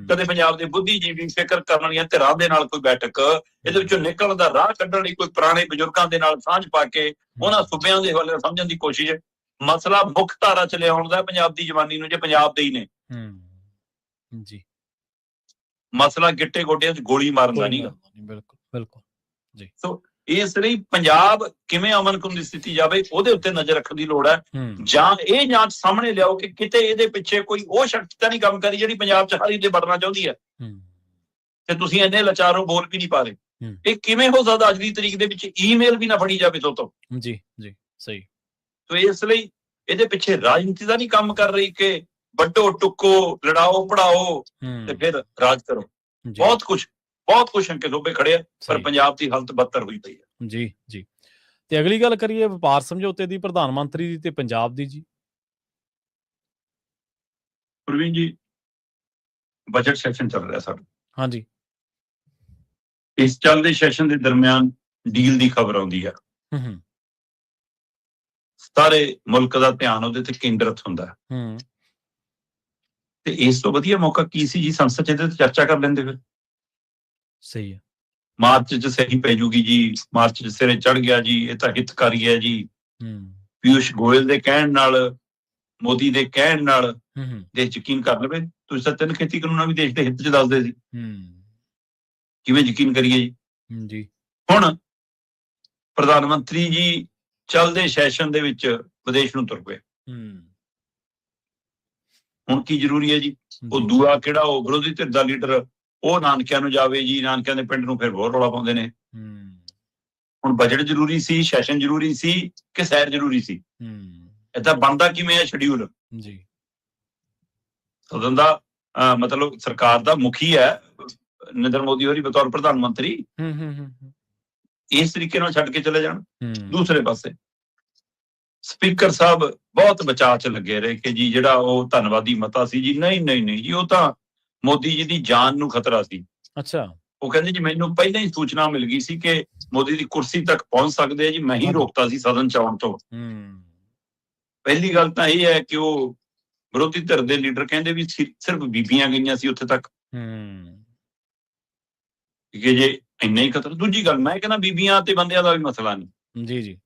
ਕਦੇ ਪੰਜਾਬ ਦੇ ਬੁੱਧੀਜੀਵੀ ਫਿਕਰ ਕਰਨ ਵਾਲੀਆਂ ਧਿਰਾਂ ਦੇ ਨਾਲ ਕੋਈ ਬੈਠਕ, ਇਹਦੇ ਵਿੱਚੋਂ ਨਿਕਲਣ ਦਾ ਰਾਹ ਕੱਢਣ ਲਈ ਕੋਈ ਪੁਰਾਣੇ ਬਜ਼ੁਰਗਾਂ ਦੇ ਨਾਲ ਸਾਂਝ ਪਾ ਕੇ ਉਹਨਾਂ ਸੂਬਿਆਂ ਦੇ ਹਵਾਲੇ ਸਮਝਣ ਦੀ ਕੋਸ਼ਿਸ਼। ਮਸਲਾ ਮੁੱਖ ਧਾਰਾ 'ਚ ਲਿਆਉਣ ਦਾ ਪੰਜਾਬ ਦੀ ਜਵਾਨੀ ਨੂੰ, ਜੇ ਪੰਜਾਬ ਦੇ ਹੀ ਨੇ ਜੀ, ਮਸਲਾ ਗਿੱਟੇ ਗੋਡਿਆਂ 'ਚ ਗੋਲੀ ਮਾਰਨ ਦਾ ਨਹੀਂਗਾ। ਬਿਲਕੁਲ ਬਿਲਕੁਲ ਜੀ। ਸੋ ਇਸ ਲਈ ਪੰਜਾਬ ਕਿਵੇਂ ਅਮਨ ਕਾਨੂੰਨ ਦੀ ਸਥਿਤੀ ਜਾਵੇ, ਉਹਦੇ ਉੱਤੇ ਨਜ਼ਰ ਰੱਖਣ ਦੀ ਲੋੜ ਹੈ। ਜਾਂ ਇਹ ਜਾਂਚ ਸਾਹਮਣੇ ਲਿਆਓ ਕਿ ਕਿਤੇ ਇਹਦੇ ਪਿੱਛੇ ਕੋਈ ਉਹ ਸ਼ਕਤੀ ਤਾਂ ਨਹੀਂ ਕੰਮ ਕਰੀ ਜਿਹੜੀ ਪੰਜਾਬ 'ਚ ਹਰ ਇਹਦੇ ਵੜਨਾ ਚਾਹੁੰਦੀ ਹੈ, ਤੇ ਤੁਸੀਂ ਇੰਨੇ ਲਾਚਾਰੋਂ ਬੋਲ ਵੀ ਨਹੀਂ ਪਾ ਰਹੇ। ਇਹ ਕਿਵੇਂ ਹੋ ਸਕਦਾ ਅੱਜ ਦੀ ਤਰੀਕ ਦੇ ਵਿੱਚ ਈਮੇਲ ਵੀ ਨਾ ਫੜੀ ਜਾਵੇ ਤੋਂ? ਜੀ ਜੀ, ਸਹੀ। ਤੇ ਇਸ ਲਈ ਇਹਦੇ ਪਿੱਛੇ ਰਾਜਨੀਤੀ ਦਾ ਨਹੀਂ ਕੰਮ ਕਰ ਰਹੀ ਕਿ ਵੱਡੋ ਟੁੱਕੋ, ਲੜਾਓ, ਪੜਾਓ ਤੇ ਫਿਰ ਰਾਜ ਕਰੋ। ਬਹੁਤ ਕੁਛ ਅੰਕੇ ਸੋਬੇ ਖੜੇ ਆ, ਪਰ ਪੰਜਾਬ ਦੀ ਹਾਲਤ ਬੱਤਰ ਹੋਈ ਪਈ ਹੈ। ਜੀ ਜੀ। ਤੇ ਅਗਲੀ ਗੱਲ ਕਰੀਏ ਵਪਾਰ ਸਮਝੌਤੇ ਦੀ, ਪ੍ਰਧਾਨ ਮੰਤਰੀ ਦੀ ਤੇ ਪੰਜਾਬ ਦੀ ਜੀ। ਪ੍ਰਵੀਨ ਜੀ, ਬਜਟ ਸੈਸ਼ਨ ਚੱਲ ਰਿਹਾ ਸਾਡਾ। ਹਾਂਜੀ। ਇਸ ਚੱਲਦੇ ਸੈਸ਼ਨ ਦੇ ਦਰਮਿਆਨ ਡੀਲ ਦੀ ਖਬਰ ਆਉਂਦੀ ਹੈ। ਸਾਰੇ ਮੁਲਕ ਦਾ ਧਿਆਨ ਉਹਦੇ ਤੇ ਕੇਂਦਰਿਤ ਹੁੰਦਾ ਹੈ। ਤੇ ਇਸ ਤੋਂ ਵਧੀਆ ਮੌਕਾ ਕੀ ਸੀ ਜੀ, ਸੰਸਦ 'ਚ ਇਹਦੇ ਤੇ ਚਰਚਾ ਕਰ ਲੈਂਦੇ ਫਿਰ। ਸਹੀ ਹੈ। ਮਾਰਚ 'ਚ ਸਹੀ ਪੈ ਜੂਗੀ ਜੀ, ਮਾਰਚ 'ਚ ਸਿਰੇ ਚੜ ਗਿਆ ਜੀ, ਇਹ ਤਾਂ ਹਿੱਤਕਾਰੀ ਹੈ ਜੀ। ਪਿਊਸ਼ ਗੋਇਲ ਦੇ ਕਹਿਣ ਨਾਲ, ਮੋਦੀ ਦੇ ਕਹਿਣ ਨਾਲ ਦੇਸ਼ ਯਕੀਨ ਕਰ ਲਵੇ। ਤੁਸੀਂ ਤਾਂ 3 ਖੇਤੀ ਕਾਨੂੰਨਾਂ ਵੀ ਦੇਸ਼ ਦੇ ਹਿੱਤ 'ਚ ਦੱਸਦੇ ਸੀ, ਕਿਵੇਂ ਯਕੀਨ ਕਰੀਏ ਜੀ। ਹੁਣ ਪ੍ਰਧਾਨ ਮੰਤਰੀ ਜੀ ਚੱਲਦੇ ਸੈਸ਼ਨ ਦੇ ਵਿੱਚ ਵਿਦੇਸ਼ ਨੂੰ ਤੁਰ ਪਏ। ਹੁਣ ਕੀ ਜ਼ਰੂਰੀ ਹੈ ਜੀ? ਉਹ ਦੂਆ ਕਿਹੜਾ, ਉਹ ਵਿਰੋਧੀ ਧਿਰ ਦਾ ਲੀਡਰ, ਉਹ ਨਾਨਕਿਆਂ ਨੂੰ ਜਾਵੇ ਜੀ, ਨਾਨਕਿਆਂ ਦੇ ਪਿੰਡ ਨੂੰ ਫਿਰ ਹੋਰ ਰੌਲਾ ਪਾਉਂਦੇ ਨੇ। ਹੁਣ ਬਜਟ ਜ਼ਰੂਰੀ ਸੀ, ਸੈਸ਼ਨ ਜ਼ਰੂਰੀ ਸੀ ਕਿ ਸੈਰ ਜ਼ਰੂਰੀ ਸੀ? ਏਦਾਂ ਬਣਦਾ ਕਿਵੇਂ ਹੈ ਸ਼ਡਿਊਲ ਜੀ? ਸਦਨ ਦਾ ਮਤਲਬ ਸਰਕਾਰ ਦਾ ਮੁਖੀ ਹੈ ਨਰਿੰਦਰ ਮੋਦੀ ਹੋਰੀ ਬਤੌਰ ਪ੍ਰਧਾਨ ਮੰਤਰੀ, ਇਸ ਤਰੀਕੇ ਨਾਲ ਛੱਡ ਕੇ ਚਲੇ ਜਾਣ। ਦੂਸਰੇ ਪਾਸੇ ਸਪੀਕਰ ਸਾਹਿਬ ਬਹੁਤ ਬਚਾਅ 'ਚ ਲੱਗੇ ਰਹੇ ਕਿ ਜੀ ਜਿਹੜਾ ਉਹ ਧੰਨਵਾਦੀ ਮਤਾ ਸੀ ਜੀ, ਨਹੀਂ ਜੀ, ਉਹ ਤਾਂ ਮੋਦੀ ਜੀ ਦੀ ਜਾਨ ਨੂੰ ਖਤਰਾ ਸੀ। ਅੱਛਾ। ਉਹ ਕਹਿੰਦੇ ਜੀ ਮੈਨੂੰ ਪਹਿਲਾਂ ਹੀ ਸੂਚਨਾ ਮਿਲ ਗਈ ਸੀ ਕਿ ਮੋਦੀ ਦੀ ਕੁਰਸੀ ਤੱਕ ਪਹੁੰਚ ਸਕਦੇ ਆ ਜੀ, ਮੈਂ ਹੀ ਰੋਕਤਾ ਸੀ ਸਦਨ 'ਚ ਆਉਣ ਤੋਂ। ਪਹਿਲੀ ਗੱਲ ਤਾਂ ਇਹ ਹੈ ਕਿ ਉਹ ਵਿਰੋਧੀ ਧਿਰ ਦੇ ਲੀਡਰ ਕਹਿੰਦੇ ਵੀ ਸਿਰਫ ਬੀਬੀਆਂ ਗਈਆਂ ਸੀ ਉੱਥੇ ਤੱਕ, ਕਿ ਜੇ ਇੰਨਾ ਹੀ ਖਤਰਾ। ਦੂਜੀ ਗੱਲ, ਮੈਂ ਕਹਿੰਦਾ ਬੀਬੀਆਂ ਤੇ ਬੰਦਿਆਂ ਦਾ ਵੀ ਮਸਲਾ ਨਹੀਂ ਜੀ ਜੀ,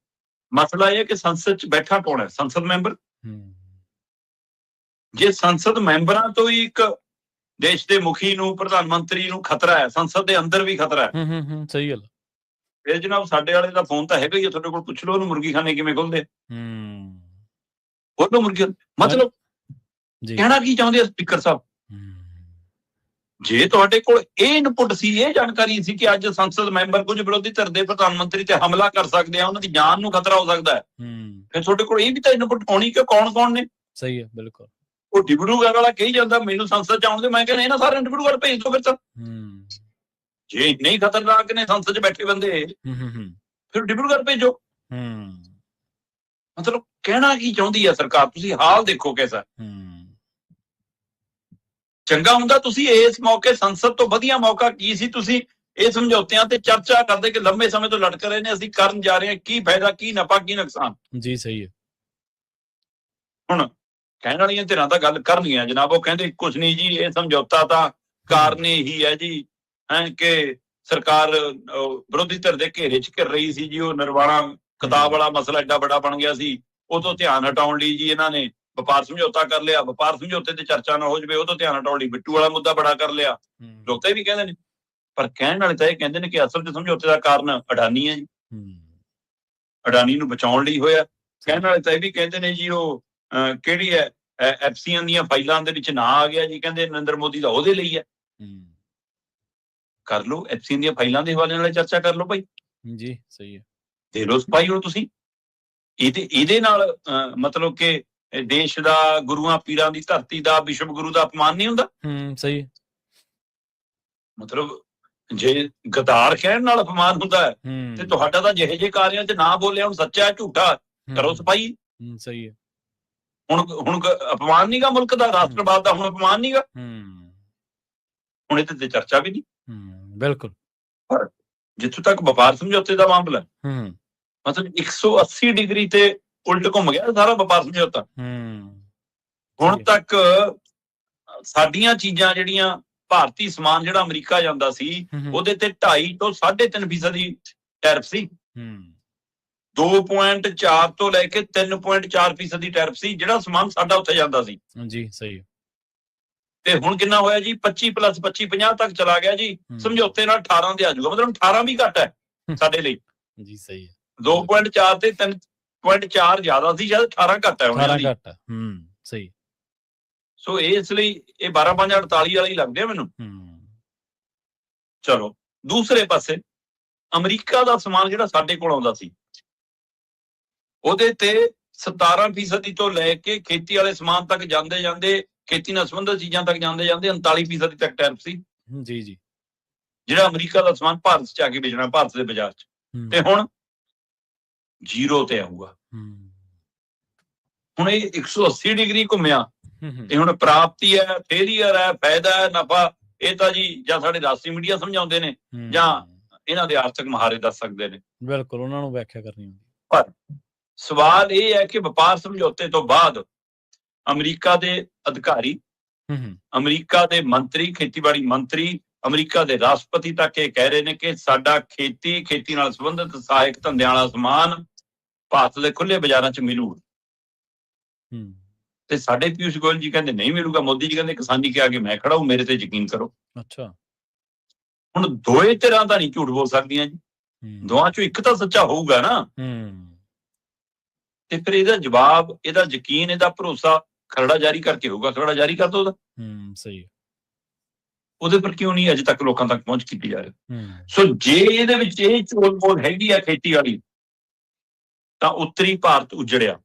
ਮਸਲਾ ਇਹ ਹੈ ਕਿ ਸੰਸਦ 'ਚ ਬੈਠਾ ਕੌਣ ਹੈ? ਸੰਸਦ ਮੈਂਬਰ। ਜੇ ਸੰਸਦ ਮੈਂਬਰਾਂ ਤੋਂ ਹੀ ਇੱਕ ਦੇਸ਼ ਦੇ ਮੁਖੀ ਨੂੰ, ਪ੍ਰਧਾਨ ਮੰਤਰੀ ਨੂੰ ਖਤਰਾ ਹੈ, ਸੰਸਦ ਦੇ ਅੰਦਰ ਵੀ ਖਤਰਾ ਹੈ। ਸਹੀ ਗੱਲ। ਫਿਰ ਜਨਾਬ ਸਾਡੇ ਵਾਲੇ ਦਾ ਫੋਨ ਤਾਂ ਹੈਗਾ ਹੀ ਆ, ਤੁਹਾਡੇ ਕੋਲ, ਪੁੱਛ ਲਓ ਉਹਨੂੰ ਮੁਰਗੀ ਖਾਨੇ ਕਿਵੇਂ ਖੁੱਲਦੇ। ਉਹਨੂੰ ਮੁਰਗੀ ਮਤਲਬ ਕਹਿਣਾ ਕੀ ਚਾਹੁੰਦੇ ਆ ਸਪੀਕਰ ਸਾਹਿਬ? ਜੇ ਤੁਹਾਡੇ ਕੋਲ ਇਹ ਇਨਪੁਟ ਸੀ, ਇਹ ਜਾਣਕਾਰੀ ਸੀ ਕਿ ਅੱਜ ਸੰਸਦ ਮੈਂਬਰ ਕੁਝ ਵਿਰੋਧੀ ਧਿਰ ਦੇ ਪ੍ਰਧਾਨ ਮੰਤਰੀ ਤੇ ਹਮਲਾ ਕਰ ਸਕਦੇ ਆ, ਉਹਨਾਂ ਦੀ ਜਾਨ ਨੂੰ ਖਤਰਾ ਹੋ ਸਕਦਾ ਹੈ, ਫਿਰ ਤੁਹਾਡੇ ਕੋਲ ਇਹ ਵੀ ਤਾਂ ਇਨਪੁਟ ਹੋਣੀ ਕਿ ਕੌਣ ਨੇ। ਸਹੀ ਹੈ, ਬਿਲਕੁਲ। ਉਹ ਡਿਬੜੂਗੜ੍ਹ ਵਾਲਾ ਕਹੀ ਜਾਂਦਾ ਮੈਨੂੰ ਸੰਸਦ 'ਚ ਆਉਣ ਦੇ, ਮੈਂ ਕਹਿੰਦਾ ਇਹਨਾਂ ਸਾਰਿਆਂ ਨੂੰ ਡਿਬੜੂਗੜ੍ਹ ਭੇਜ ਦਿਓ ਫਿਰ ਤਾਂ। ਜੇ ਇੰਨੇ ਹੀ ਖਤਰਨਾਕ ਨੇ ਸੰਸਦ 'ਚ ਬੈਠੇ ਬੰਦੇ, ਫਿਰ ਡਿਬੜੂਗੜ੍ਹ ਭੇਜੋ। ਮਤਲਬ ਕਹਿਣਾ ਕੀ ਚਾਹੁੰਦੀ ਹੈ ਸਰਕਾਰ? ਤੁਸੀਂ ਹਾਲ ਦੇਖੋ ਕੈਸਾ। ਚੰਗਾ ਹੁੰਦਾ ਤੁਸੀਂ ਇਸ ਮੌਕੇ, ਸੰਸਦ ਤੋਂ ਵਧੀਆ ਮੌਕਾ ਕੀ ਸੀ, ਤੁਸੀਂ ਇਹ ਸਮਝੌਤਿਆਂ ਤੇ ਚਰਚਾ ਕਰਦੇ ਕਿ ਲੰਬੇ ਸਮੇਂ ਤੋਂ ਲਟਕ ਰਹੇ ਨੇ, ਅਸੀਂ ਕਰਨ ਜਾ ਰਹੇ ਹਾਂ, ਕੀ ਫਾਇਦਾ, ਕੀ ਨਫਾ, ਕੀ ਨੁਕਸਾਨ। ਜੀ ਸਹੀ ਹੈ। ਹੁਣ ਕਹਿਣ ਵਾਲੀਆਂ ਧਿਰਾਂ ਤਾਂ ਗੱਲ ਕਰਨਗੀਆਂ ਜਨਾਬ, ਉਹ ਕਹਿੰਦੇ ਕੁਛ ਨਹੀਂ ਜੀ, ਇਹ ਸਮਝੌਤਾ ਤਾਂ ਕਾਰਨ ਇਹੀ ਹੈ ਜੀ ਕਿ ਸਰਕਾਰ ਵਿਰੋਧੀ ਧਿਰ ਦੇ ਘੇਰੇ 'ਚ ਘਿਰ ਰਹੀ ਸੀ ਜੀ, ਉਹ ਨਿਰਵਾਣਾ ਕਿਤਾਬ ਵਾਲਾ ਮਸਲਾ ਐਡਾ ਵੱਡਾ ਬਣ ਗਿਆ ਸੀ, ਉਹ ਤੋਂ ਧਿਆਨ ਹਟਾਉਣ ਲਈ ਜੀ ਇਹਨਾਂ ਨੇ ਵਪਾਰ ਸਮਝੌਤਾ ਕਰ ਲਿਆ। ਵਪਾਰ ਸਮਝੌਤੇ ਤੇ ਚਰਚਾ ਨਾ ਹੋ ਜਾਵੇ, ਉਹ ਤੋਂ ਧਿਆਨ ਹਟਾਉਣ ਲਈ ਬਿੱਟੂ ਵਾਲਾ ਮੁੱਦਾ ਬੜਾ ਕਰ ਲਿਆ। ਲੋਕ ਤਾਂ ਇਹ ਵੀ ਕਹਿੰਦੇ ਨੇ, ਪਰ ਕਹਿਣ ਵਾਲੇ ਤਾਂ ਇਹ ਕਹਿੰਦੇ ਨੇ ਕਿ ਅਸਲ 'ਚ ਸਮਝੌਤੇ ਦਾ ਕਾਰਨ ਅਡਾਨੀ ਹੈ ਜੀ, ਅਡਾਨੀ ਨੂੰ ਬਚਾਉਣ ਲਈ ਹੋਇਆ। ਕਹਿਣ ਵਾਲੇ ਤਾਂ ਇਹ ਵੀ ਕਹਿੰਦੇ ਨੇ ਜੀ ਉਹ ਕਿਹੜੀ ਹੈ ਐਫਸੀਆਂ ਦੀਆਂ ਫਾਈਲਾਂ ਦੇ ਵਿੱਚ ਨਾ ਆ ਗਿਆ ਜੀ, ਕਹਿੰਦੇ ਨਰਿੰਦਰ ਮੋਦੀ ਦਾ ਉਹਦੇ ਲਈ ਹੈ। ਕਰ ਲਓ, ਐਫਸੀ ਦੀਆਂ ਫਾਈਲਾਂ ਦੇ ਹਵਾਲੇ ਨਾਲ ਚਰਚਾ ਕਰ ਲਓ ਭਾਈ, ਜੀ ਸਹੀ ਹੈ। ਦੇ ਲਓ ਸਪਾਈ ਹੁਣ ਤੁਸੀਂ। ਇਹਦੇ ਨਾਲ ਮਤਲਬ ਕਿ ਦੇਸ਼ ਦਾ, ਗੁਰੂਆਂ ਪੀਰਾਂ ਦੀ ਧਰਤੀ ਦਾ, ਵਿਸ਼ਵ ਗੁਰੂ ਦਾ ਅਪਮਾਨ ਨਹੀਂ ਹੁੰਦਾ। ਸਹੀ ਹੈ। ਮਤਲਬ ਜੇ ਗਦਾਰ ਕਹਿਣ ਨਾਲ ਅਪਮਾਨ ਹੁੰਦਾ ਹੈ ਤੇ ਤੁਹਾਡਾ ਤਾਂ ਜਿਹੇ ਜਿਹੇ ਕਾਰਿਆਂ 'ਚ ਨਾ ਬੋਲਿਆ, ਹੁਣ ਸੱਚਾ ਹੈ ਝੂਠਾ, ਕਰੋ ਸਪਾਈ। ਸਹੀ ਹੈ। ਹੁਣ ਅਪਮਾਨ ਨਹੀਂਗਾ ਮੁਲਕ ਦਾ, ਰਾਸ਼ਟਰਵਾਦ ਦਾ ਹੁਣ ਅਪਮਾਨ ਨਹੀਂਗਾ, ਹੁਣ ਇਹਦੇ ਤੇ ਚਰਚਾ ਵੀ ਨਹੀਂ। ਬਿਲਕੁਲ। ਪਰ ਜਿੱਥੋਂ ਤੱਕ ਵਪਾਰ ਸਮਝੌਤੇ ਦਾ ਮਾਮਲਾ, ਮਤਲਬ 180 ਡਿਗਰੀ ਤੇ ਉਲਟ ਘੁੰਮ ਗਿਆ ਸਾਰਾ ਵਪਾਰ ਸਮਝੌਤਾ। ਹੁਣ ਤੱਕ ਸਾਡੀਆਂ ਚੀਜ਼ਾਂ ਜਿਹੜੀਆਂ, ਭਾਰਤੀ ਸਮਾਨ ਜਿਹੜਾ ਅਮਰੀਕਾ ਜਾਂਦਾ ਸੀ, ਉਹਦੇ ਤੇ 2.5 ਤੋਂ 3.5% ਦੀ ਟੈਰਿਫ ਸੀ। 2.4 ਤੋਂ ਲੈ ਕੇ 3.4% ਦੀ ਟੈਰਿਫ ਸੀ ਜਿਹੜਾ ਸਮਾਨ ਸਾਡਾ ਉੱਥੇ ਜਾਂਦਾ ਸੀ। ਜੀ ਸਹੀ ਹੈ। ਤੇ ਹੁਣ ਕਿੰਨਾ ਹੋਇਆ ਜੀ? 25 + 25 50 ਤੱਕ ਚਲਾ ਗਿਆ ਜੀ। ਸਮਝੌਤੇ ਨਾਲ 18 ਦੇ ਆ ਜਾਊਗਾ, ਮਤਲਬ 18 ਵੀ ਘੱਟ ਹੈ ਸਾਡੇ ਲਈ। ਜੀ ਸਹੀ ਹੈ। 2.4 ਤੇ 3.4 ਜ਼ਿਆਦਾ ਸੀ, ਜਦ 18 ਘੱਟ ਹੈ ਹੁਣ। 18 ਘੱਟ ਹੈ। ਸਹੀ। ਸੋ ਇਸ ਲਈ ਇਹ 12 5 48 ਵਾਲਾ ਹੀ ਲੱਗਦੇ ਆ ਮੈਨੂੰ। ਚਲੋ ਦੂਸਰੇ ਪਾਸੇ ਅਮਰੀਕਾ ਦਾ ਸਮਾਨ ਜਿਹੜਾ ਸਾਡੇ ਕੋਲ ਆਉਂਦਾ ਸੀ, ਉਹਦੇ ਤੇ 17% ਤੋਂ ਲੈ ਕੇ ਖੇਤੀ ਵਾਲੇ ਸਮਾਨ ਤੱਕ ਜਾਂਦੇ ਜਾਂਦੇ, ਖੇਤੀ ਨਾਲ ਸੰਬੰਧਿਤ ਚੀਜ਼ਾਂ ਤੱਕ ਜਾਂਦੇ ਜਾਂਦੇ 39% ਤੱਕ ਟੈਰਿਫ ਸੀ। ਜੀ ਜੀ। ਜਿਹੜਾ ਅਮਰੀਕਾ ਦਾ ਸਮਾਨ ਭਾਰਤ 'ਚ ਆ ਕੇ ਵੇਚਣਾ, ਭਾਰਤ ਦੇ ਬਾਜ਼ਾਰ 'ਚ, ਤੇ ਹੁਣ 0 ਤੇ ਆਊਗਾ। ਹੁਣ ਇਹ 180 ਡਿਗਰੀ ਘੁੰਮਿਆ। ਇਹ ਹੁਣ ਪ੍ਰਾਪਤੀ ਹੈ, ਫੇਲੀਅਰ ਹੈ, ਫਾਇਦਾ ਹੈ, ਨਫਾ, ਇਹ ਤਾਂ ਜੀ ਜਾਂ ਸਾਡੇ ਰਾਸ਼ਟਰੀ ਮੀਡੀਆ ਸਮਝਾਉਂਦੇ ਨੇ ਜਾਂ ਇਹਨਾਂ ਦੇ ਆਰਥਿਕ ਮਹਾਰੇ ਦੱਸ ਸਕਦੇ ਨੇ। ਬਿਲਕੁਲ, ਉਹਨਾਂ ਨੂੰ ਵਿਆਖਿਆ ਕਰਨੀ ਹੁੰਦੀ। ਪਰ ਸਵਾਲ ਇਹ ਹੈ ਕਿ ਵਪਾਰ ਸਮਝੌਤੇ ਤੋਂ ਬਾਅਦ ਅਮਰੀਕਾ ਦੇ ਅਧਿਕਾਰੀ, ਅਮਰੀਕਾ ਦੇ ਮੰਤਰੀ, ਖੇਤੀਬਾੜੀ ਮੰਤਰੀ, ਅਮਰੀਕਾ ਦੇ ਰਾਸ਼ਟਰਪਤੀ ਤੱਕ ਇਹ ਕਹਿ ਰਹੇ ਨੇ ਕਿ ਸਾਡਾ ਖੇਤੀ ਨਾਲ ਸੰਬੰਧਿਤ ਸਹਾਇਕ ਧੰਦਿਆਂ ਵਾਲਾ ਸਮਾਨ ਭਾਰਤ ਦੇ ਖੁੱਲੇ ਬਾਜ਼ਾਰਾਂ 'ਚ ਮਿਲੂਗਾ। ਤੇ ਸਾਡੇ ਪਿਊਸ਼ ਗੋਇਲ ਜੀ ਕਹਿੰਦੇ ਨਹੀਂ ਮਿਲੂਗਾ। ਮੋਦੀ ਜੀ ਕਹਿੰਦੇ ਕਿਸਾਨੀ ਕੇ ਆਗੇ ਮੈਂ ਖੜਾ ਹੂੰ, ਮੇਰੇ ਤੇ ਯਕੀਨ ਕਰੋ। ਅੱਛਾ, ਹੁਣ ਦੋਏ ਧਿਰਾਂ ਤਾਂ ਨਹੀਂ ਝੂਠ ਬੋਲ ਸਕਦੀਆਂ ਜੀ, ਦੋਵਾਂ ਚੋਂ ਇੱਕ ਤਾਂ ਸੱਚਾ ਹੋਊਗਾ ਨਾ। ਤੇ ਫਿਰ ਇਹਦਾ ਜਵਾਬ, ਇਹਦਾ ਯਕੀਨ, ਇਹਦਾ ਭਰੋਸਾ ਖਰੜਾ ਜਾਰੀ ਕਰਕੇ ਹੋਊਗਾ। ਖਰੜਾ ਜਾਰੀ ਕਰ ਦੋ ਉਹਦਾ। ਸਹੀ। ਉਹਦੇ ਪਰ ਕਿਉਂ ਨਹੀਂ ਅਜੇ ਤੱਕ ਲੋਕਾਂ ਤੱਕ ਪਹੁੰਚ ਕੀਤੀ ਜਾ ਰਹੀ? ਸੋ ਜੇ ਇਹਦੇ ਵਿੱਚ ਇਹ ਝੋਲ ਹੈਗੀ ਆ ਖੇਤੀ ਵਾਲੀ, ਤਾਂ ਉੱਤਰੀ ਭਾਰਤ ਉਜੜਿਆ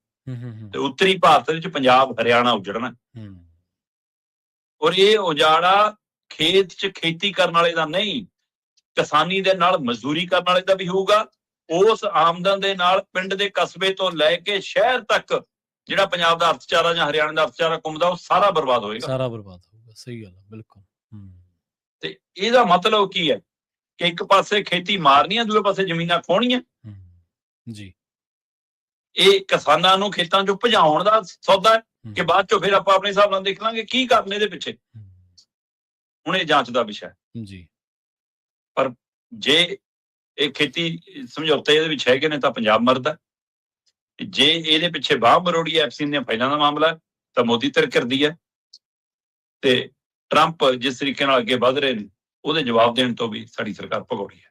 ਤੇ ਉੱਤਰੀ ਭਾਰਤ ਵਿੱਚ ਪੰਜਾਬ, ਹਰਿਆਣਾ ਉਜੜਨਾ। ਔਰ ਇਹ ਉਜਾੜਾ ਖੇਤ 'ਚ ਖੇਤੀ ਕਰਨ ਵਾਲੇ ਦਾ ਨਹੀਂ, ਕਿਸਾਨੀ ਦੇ ਨਾਲ ਮਜ਼ਦੂਰੀ ਕਰਨ ਵਾਲੇ ਦਾ ਵੀ ਹੋਊਗਾ। ਉਸ ਆਮਦਨ ਦੇ ਨਾਲ ਪਿੰਡ ਦੇ ਕਸਬੇ ਤੋਂ ਲੈ ਕੇ ਸ਼ਹਿਰ ਤੱਕ ਜਿਹੜਾ ਪੰਜਾਬ ਦਾ ਅਰਥਚਾਰਾ ਜਾਂ ਹਰਿਆਣਾ ਦਾ ਅਰਥਚਾਰਾ ਘੁੰਮਦਾ, ਉਹ ਸਾਰਾ ਬਰਬਾਦ ਹੋਏਗਾ। ਸਾਰਾ ਬਰਬਾਦ ਹੋਊਗਾ। ਸਹੀ ਗੱਲ ਹੈ, ਬਿਲਕੁਲ। ਤੇ ਇਹਦਾ ਮਤਲਬ ਕੀ ਹੈ ਕਿ ਇੱਕ ਪਾਸੇ ਖੇਤੀ ਮਾਰਨੀ ਹੈ, ਦੂਜੇ ਪਾਸੇ ਜ਼ਮੀਨਾਂ ਖੋਹਣੀਆਂ। ਜੀ। ਇਹ ਕਿਸਾਨਾਂ ਨੂੰ ਖੇਤਾਂ 'ਚੋਂ ਭਜਾਉਣ ਦਾ ਸੌਦਾ ਹੈ ਕਿ ਬਾਅਦ 'ਚੋਂ ਫਿਰ ਆਪਾਂ ਆਪਣੇ ਹਿਸਾਬ ਨਾਲ ਦੇਖ ਲਾਂਗੇ ਕੀ ਕਰਨ ਇਹਦੇ ਪਿੱਛੇ। ਹੁਣ ਇਹ ਜਾਂਚ ਦਾ ਵਿਸ਼ਾ ਹੈ। ਜੀ। ਪਰ ਜੇ ਇਹ ਖੇਤੀ ਸਮਝੌਤੇ ਇਹਦੇ ਵਿੱਚ ਹੈਗੇ ਨੇ ਤਾਂ ਪੰਜਾਬ ਮਰਦਾ। ਜੇ ਇਹਦੇ ਪਿੱਛੇ ਬਾਹ ਮਰੋੜੀ ਐਫਸੀ ਦੀਆਂ ਫਾਈਲਾਂ ਦਾ ਮਾਮਲਾ ਤਾਂ ਮੋਦੀ ਧਿਰ ਕਰਦੀ ਹੈ। ਤੇ ਟਰੰਪ ਜਿਸ ਤਰੀਕੇ ਨਾਲ ਅੱਗੇ ਵੱਧ ਰਹੇ ਨੇ, ਉਹਦੇ ਜਵਾਬ ਦੇਣ ਤੋਂ ਵੀ ਸਾਡੀ ਸਰਕਾਰ ਭਗੌੜੀ ਹੈ।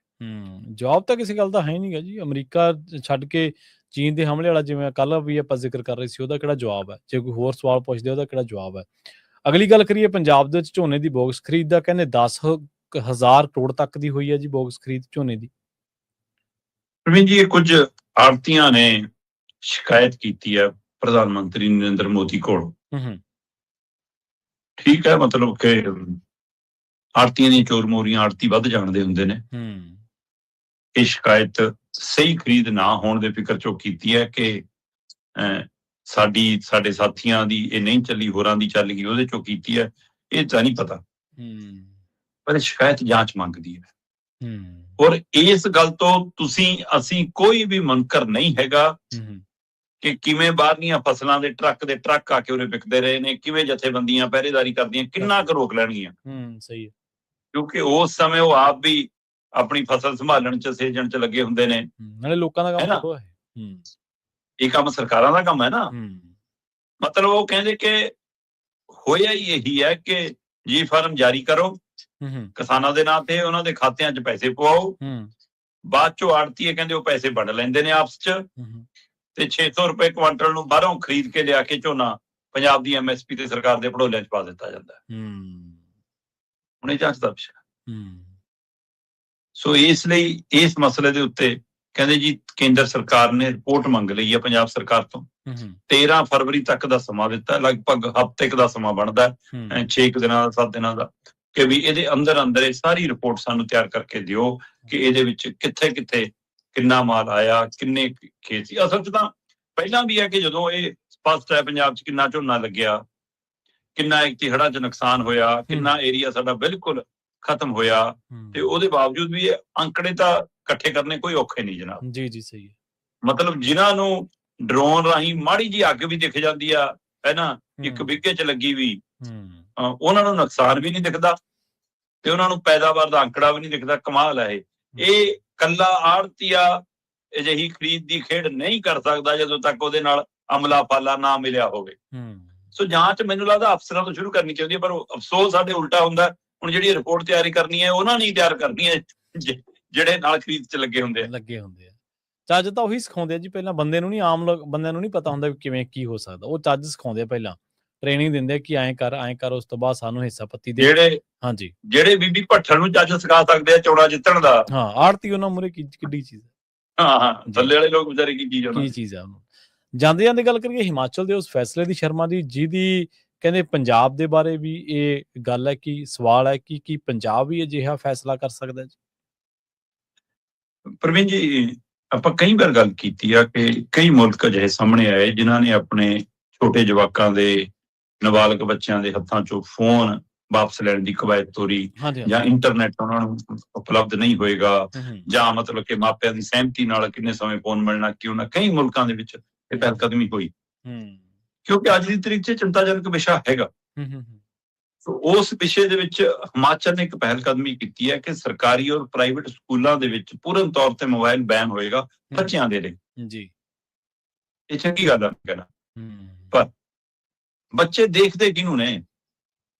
ਜਵਾਬ ਤਾਂ ਕਿਸੇ ਗੱਲ ਦਾ ਹੈ ਨਹੀਂਗਾ ਜੀ। ਅਮਰੀਕਾ ਛੱਡ ਕੇ ਚੀਨ ਦੇ ਹਮਲੇ ਵਾਲਾ, ਜਿਵੇਂ ਕੱਲ ਵੀ ਆਪਾਂ ਜ਼ਿਕਰ ਕਰ ਰਹੇ ਸੀ, ਉਹਦਾ ਕਿਹੜਾ ਜਵਾਬ ਹੈ? ਜੇ ਕੋਈ ਹੋਰ ਸਵਾਲ ਪੁੱਛਦੇ ਉਹਦਾ ਕਿਹੜਾ ਜਵਾਬ ਹੈ? ਅਗਲੀ ਗੱਲ ਕਰੀਏ ਪੰਜਾਬ ਦੇ ਵਿੱਚ ਝੋਨੇ ਦੀ ਬੋਗਸ ਖਰੀਦ ਦਾ, ਕਹਿੰਦੇ 10,000 ਕਰੋੜ ਤੱਕ ਦੀ ਹੋਈ ਹੈ ਜੀ ਬੋਗਸ ਖਰੀਦ ਝੋਨੇ ਦੀ। ਪ੍ਰਵੀਨ ਜੀ, ਕੁਝ ਆੜਤੀਆਂ ਨੇ ਸ਼ਿਕਾਇਤ ਕੀਤੀ ਹੈ ਪ੍ਰਧਾਨ ਮੰਤਰੀ ਨਰਿੰਦਰ ਮੋਦੀ ਕੋਲ। ਠੀਕ ਹੈ, ਮਤਲਬ ਕਿ ਆੜਤੀਆਂ ਦੀਆਂ ਚੋਰ ਮੋਰੀਆਂ ਆੜਤੀ ਵੱਧ ਜਾਣਦੇ ਹੁੰਦੇ ਨੇ। ਇਹ ਸ਼ਿਕਾਇਤ ਸਹੀ ਖਰੀਦ ਨਾ ਹੋਣ ਦੇ ਫਿਕਰ ਚੋਂ ਕੀਤੀ ਹੈ ਕਿ ਸਾਡੇ ਸਾਥੀਆਂ ਦੀ ਇਹ ਨਹੀਂ ਚੱਲੀ, ਹੋਰਾਂ ਦੀ ਚੱਲ ਗਈ, ਉਹਦੇ ਚੋਂ ਕੀਤੀ ਹੈ, ਇਹ ਤਾਂ ਨਹੀਂ ਪਤਾ। ਪਰ ਸ਼ਿਕਾਇਤ ਜਾਂਚ ਮੰਗਦੀ ਹੈ। ਔਰ ਇਸ ਗੱਲ ਤੋਂ ਅਸੀਂ ਕੋਈ ਵੀ ਮੁਨਕਰ ਨਹੀਂ ਹੈਗਾ ਕਿ ਕਿਵੇਂ ਬਾਹਰਲੀਆਂ ਫਸਲਾਂ ਦੇ ਟਰੱਕ ਆ ਕੇ ਉਰੇ ਵਿਕਦੇ ਰਹੇ ਨੇ, ਕਿਵੇਂ ਜਥੇਬੰਦੀਆਂ ਪਹਿਰੇਦਾਰੀ ਕਰਦੀਆਂ, ਕਿੰਨਾ ਕੁ ਰੋਕ ਲੈਣਗੀਆਂ। ਸਹੀ ਹੈ। ਕਿਉਂਕਿ ਉਸ ਸਮੇਂ ਉਹ ਆਪ ਵੀ ਆਪਣੀ ਫਸਲ ਸੰਭਾਲਣ 'ਚ, ਸੇਜਣ 'ਚ ਲੱਗੇ ਹੁੰਦੇ ਨੇ। ਨਾਲੇ ਲੋਕਾਂ ਦਾ ਕੰਮ ਹੈ, ਇਹ ਕੰਮ ਸਰਕਾਰਾਂ ਦਾ ਕੰਮ ਹੈ ਨਾ। ਮਤਲਬ ਉਹ ਕਹਿੰਦੇ ਕਿ ਹੋਇਆ ਹੀ ਇਹੀ ਹੈ ਕਿ ਜੀ ਫਾਰਮ ਜਾਰੀ ਕਰੋ ਕਿਸਾਨਾਂ ਦੇ ਨਾਂ ਤੇ, ਉਹਨਾਂ ਦੇ ਖਾਤਿਆਂ 'ਚ ਪੈਸੇ ਪਵਾਓ, ਬਾਅਦ 'ਚੋਂ ਆੜਤੀਏ ਕਹਿੰਦੇ ਉਹ ਪੈਸੇ ਵੰਡ ਲੈਂਦੇ ਨੇ ਆਪਸ 'ਚ, ਤੇ 600 ਰੁਪਏ ਕੁਆਂਟਲ ਨੂੰ ਬਾਹਰੋਂ ਖਰੀਦ ਕੇ ਲਿਆ ਕੇ ਝੋਨਾ ਪੰਜਾਬ ਦੀ MSP ਤੇ ਸਰਕਾਰ ਦੇ ਭੜੋਲਿਆਂ 'ਚ ਪਾ ਦਿੱਤਾ ਜਾਂਦਾ। ਹੁਣ ਇਹ ਜਾਂਚ ਦਾ ਵਿਸ਼ਾ। ਸੋ ਇਸ ਲਈ ਇਸ ਮਸਲੇ ਦੇ ਉੱਤੇ ਕਹਿੰਦੇ ਜੀ ਕੇਂਦਰ ਸਰਕਾਰ ਨੇ ਰਿਪੋਰਟ ਮੰਗ ਲਈ ਹੈ ਪੰਜਾਬ ਸਰਕਾਰ ਤੋਂ। 13 ਫਰਵਰੀ ਤੱਕ ਦਾ ਸਮਾਂ ਦਿੱਤਾ, ਲਗਭਗ ਹਫ਼ਤੇ ਦਾ ਸਮਾਂ ਬਣਦਾ, 6 ਦਿਨਾਂ ਦਾ 7 ਦਿਨਾਂ ਦਾ, ਕਿ ਵੀ ਇਹਦੇ ਅੰਦਰ ਇਹ ਸਾਰੀ ਰਿਪੋਰਟ ਸਾਨੂੰ ਤਿਆਰ ਕਰਕੇ ਦਿਓ ਕਿ ਇਹਦੇ ਵਿੱਚ ਕਿੱਥੇ ਕਿੱਥੇ ਕਿੰਨਾ ਮਾਲ ਆਇਆ, ਕਿੰਨੇ ਖੇਤ ਸੀ। ਅਸਲ 'ਚ ਤਾਂ ਪਹਿਲਾਂ ਵੀ ਹੈ ਕਿ ਜਦੋਂ ਇਹ ਸਪਸ਼ਟ ਹੈ ਪੰਜਾਬ 'ਚ ਕਿੰਨਾ ਝੋਨਾ ਲੱਗਿਆ, ਕਿੰਨਾ ਹੜ੍ਹਾਂ 'ਚ ਨੁਕਸਾਨ ਹੋਇਆ, ਕਿੰਨਾ ਏਰੀਆ ਸਾਡਾ ਬਿਲਕੁਲ ਖਤਮ ਹੋਇਆ, ਤੇ ਉਹਦੇ ਬਾਵਜੂਦ ਵੀ ਇਹ ਅੰਕੜੇ ਤਾਂ ਇਕੱਠੇ ਕਰਨੇ ਕੋਈ ਔਖੇ ਨਹੀਂ ਜਨਾਬ। ਜੀ ਜੀ ਸਹੀ ਹੈ। ਮਤਲਬ ਜਿਨ੍ਹਾਂ ਨੂੰ ਡਰੋਨ ਰਾਹੀਂ ਮਾੜੀ ਜੀ ਅੱਗ ਵੀ ਦਿਖ ਜਾਂਦੀ ਆ ਹੈ ਨਾ, 1 ਬਿੱਗੇ 'ਚ ਲੱਗੀ ਵੀ, ਉਹਨਾਂ ਨੂੰ ਨੁਕਸਾਨ ਵੀ ਨਹੀਂ ਦਿਖਦਾ ਤੇ ਉਹਨਾਂ ਨੂੰ ਪੈਦਾਵਾਰ ਦਾ ਅੰਕੜਾ ਵੀ ਨਹੀਂ ਦਿਖਦਾ। ਕਮਾਲ ਹੈ ਇਹ ਕੱਲਾ ਆੜਤੀਆ ਅਜਿਹੀ ਖਰੀਦ ਦੀ ਖੇਡ ਨਹੀਂ ਕਰ ਸਕਦਾ ਜਦੋਂ ਤੱਕ ਉਹਦੇ ਨਾਲ ਅਮਲਾ ਪਾਲਾ ਨਾ ਮਿਲਿਆ ਹੋਵੇ। ਸੋ ਜਾਂਚ ਮੈਨੂੰ ਲੱਗਦਾ ਅਫਸਰਾਂ ਤੋਂ ਸ਼ੁਰੂ ਕਰਨੀ ਚਾਹੀਦੀ ਹੈ, ਪਰ ਅਫਸੋਸ ਸਾਡੇ ਉਲਟਾ ਹੁੰਦਾ। ਹੁਣ ਜਿਹੜੀ ਰਿਪੋਰਟ ਤਿਆਰੀ ਕਰਨੀ ਹੈ ਉਹਨਾਂ ਨੇ ਤਿਆਰ ਕਰਨੀ ਹੈ ਜਿਹੜੇ ਨਾਲ ਖਰੀਦ 'ਚ ਲੱਗੇ ਹੁੰਦੇ ਆ। ਚੱਜ ਤਾਂ ਉਹੀ ਸਿਖਾਉਂਦੇ ਆ ਜੀ ਪਹਿਲਾਂ, ਬੰਦੇ ਨੂੰ ਨਹੀਂ, ਆਮ ਲੋਕ ਬੰਦਿਆਂ ਨੂੰ ਨਹੀਂ ਪਤਾ ਹੁੰਦਾ ਵੀ ਕਿਵੇਂ ਕੀ ਹੋ ਸਕਦਾ। ਉਹ ਚੱਜ ਸਿਖਾਉਂਦੇ ਆ, ਪਹਿਲਾਂ ਟ੍ਰੇਨਿੰਗ ਦਿੰਦੇ ਆ ਕਿ ਐਂ ਕਰ, ਉਸ ਤੋਂ ਬਾਅਦ ਸਾਨੂੰ ਹਿੱਸਾ ਪੱਤੀ ਦੇ। ਹਾਂਜੀ, ਜਿਹੜੇ ਬੀਬੀ ਭੱਠਲ ਨੂੰ ਚੱਜ ਸਿਖਾ ਸਕਦੇ ਆ ਚੋਣਾਂ ਜਿੱਤਣ ਦਾ, ਹਾਂ ਆੜਤੀ ਉਹਨਾਂ ਮੂਹਰੇ ਕਿੱਡੀ ਚੀਜ਼ ਹੈ। ਹਾਂ ਥੱਲੇ ਵਾਲੇ ਲੋਕ ਵਿਚਾਰੇ ਕੀ ਚੀਜ਼ ਆ ਉਹਨੂੰ। ਜਾਂਦੇ ਗੱਲ ਕਰੀਏ ਹਿਮਾਚਲ ਦੇ ਉਸ ਫੈਸਲੇ ਦੀ, ਸ਼ਰਮਾ ਦੀ, ਜਿਹਦੀ ਕਹਿੰਦੇ ਪੰਜਾਬ ਦੇ ਬਾਰੇ ਵੀ ਇਹ ਗੱਲ ਹੈ ਕਿ ਸਵਾਲ ਹੈ ਕਿ ਕੀ ਪੰਜਾਬ ਵੀ ਅਜਿਹਾ ਫੈਸਲਾ ਕਰ ਸਕਦਾ ਜੀ? ਪ੍ਰਵੀਨ ਜੀ, ਆਪਾਂ ਕਈ ਵਾਰ ਗੱਲ ਕੀਤੀ ਆ ਕਿ ਕਈ ਮੁਲਕ ਅਜਿਹੇ ਸਾਹਮਣੇ ਆਏ ਜਿਨ੍ਹਾਂ ਨੇ ਆਪਣੇ ਛੋਟੇ ਜਵਾਕਾਂ ਦੇ, ਨਾਬਾਲਗ ਬੱਚਿਆਂ ਦੇ ਹੱਥਾਂ 'ਚੋਂ ਫੋਨ ਵਾਪਸ ਲੈਣ ਦੀ ਕਵਾਇਦ ਤੋਰੀ, ਜਾਂ ਇੰਟਰਨੈਟ ਉਹਨਾਂ ਨੂੰ ਉਪਲਬਧ ਨਹੀਂ ਹੋਏਗਾ, ਜਾਂ ਮਤਲਬ ਕਿ ਮਾਪਿਆਂ ਦੀ ਸਹਿਮਤੀ ਨਾਲ ਕਿੰਨੇ ਸਮੇਂ ਫੋਨ ਮਿਲਣਾ, ਕਿ ਉਹਨਾਂ ਕਈ ਮੁਲਕਾਂ ਦੇ ਵਿੱਚ ਇਹ ਪਹਿਲਕਦਮੀ ਹੋਈ, ਕਿਉਂਕਿ ਅੱਜ ਦੀ ਤਰੀਕ 'ਚ ਚਿੰਤਾਜਨਕ ਵਿਸ਼ਾ ਹੈਗਾ। ਸੋ ਉਸ ਵਿਸ਼ੇ ਦੇ ਵਿੱਚ ਹਿਮਾਚਲ ਨੇ ਇੱਕ ਪਹਿਲਕਦਮੀ ਕੀਤੀ ਹੈ ਕਿ ਸਰਕਾਰੀ ਔਰ ਪ੍ਰਾਈਵੇਟ ਸਕੂਲਾਂ ਦੇ ਵਿੱਚ ਪੂਰਨ ਤੌਰ ਤੇ ਮੋਬਾਈਲ ਬੈਨ ਹੋਏਗਾ ਬੱਚਿਆਂ ਦੇ ਲਈ। ਜੀ, ਇਹ ਚੰਗੀ ਗੱਲ ਹੈ ਕਹਿਣਾ, ਪਰ ਬੱਚੇ ਦੇਖਦੇ ਕਿਹਨੂੰ ਨੇ,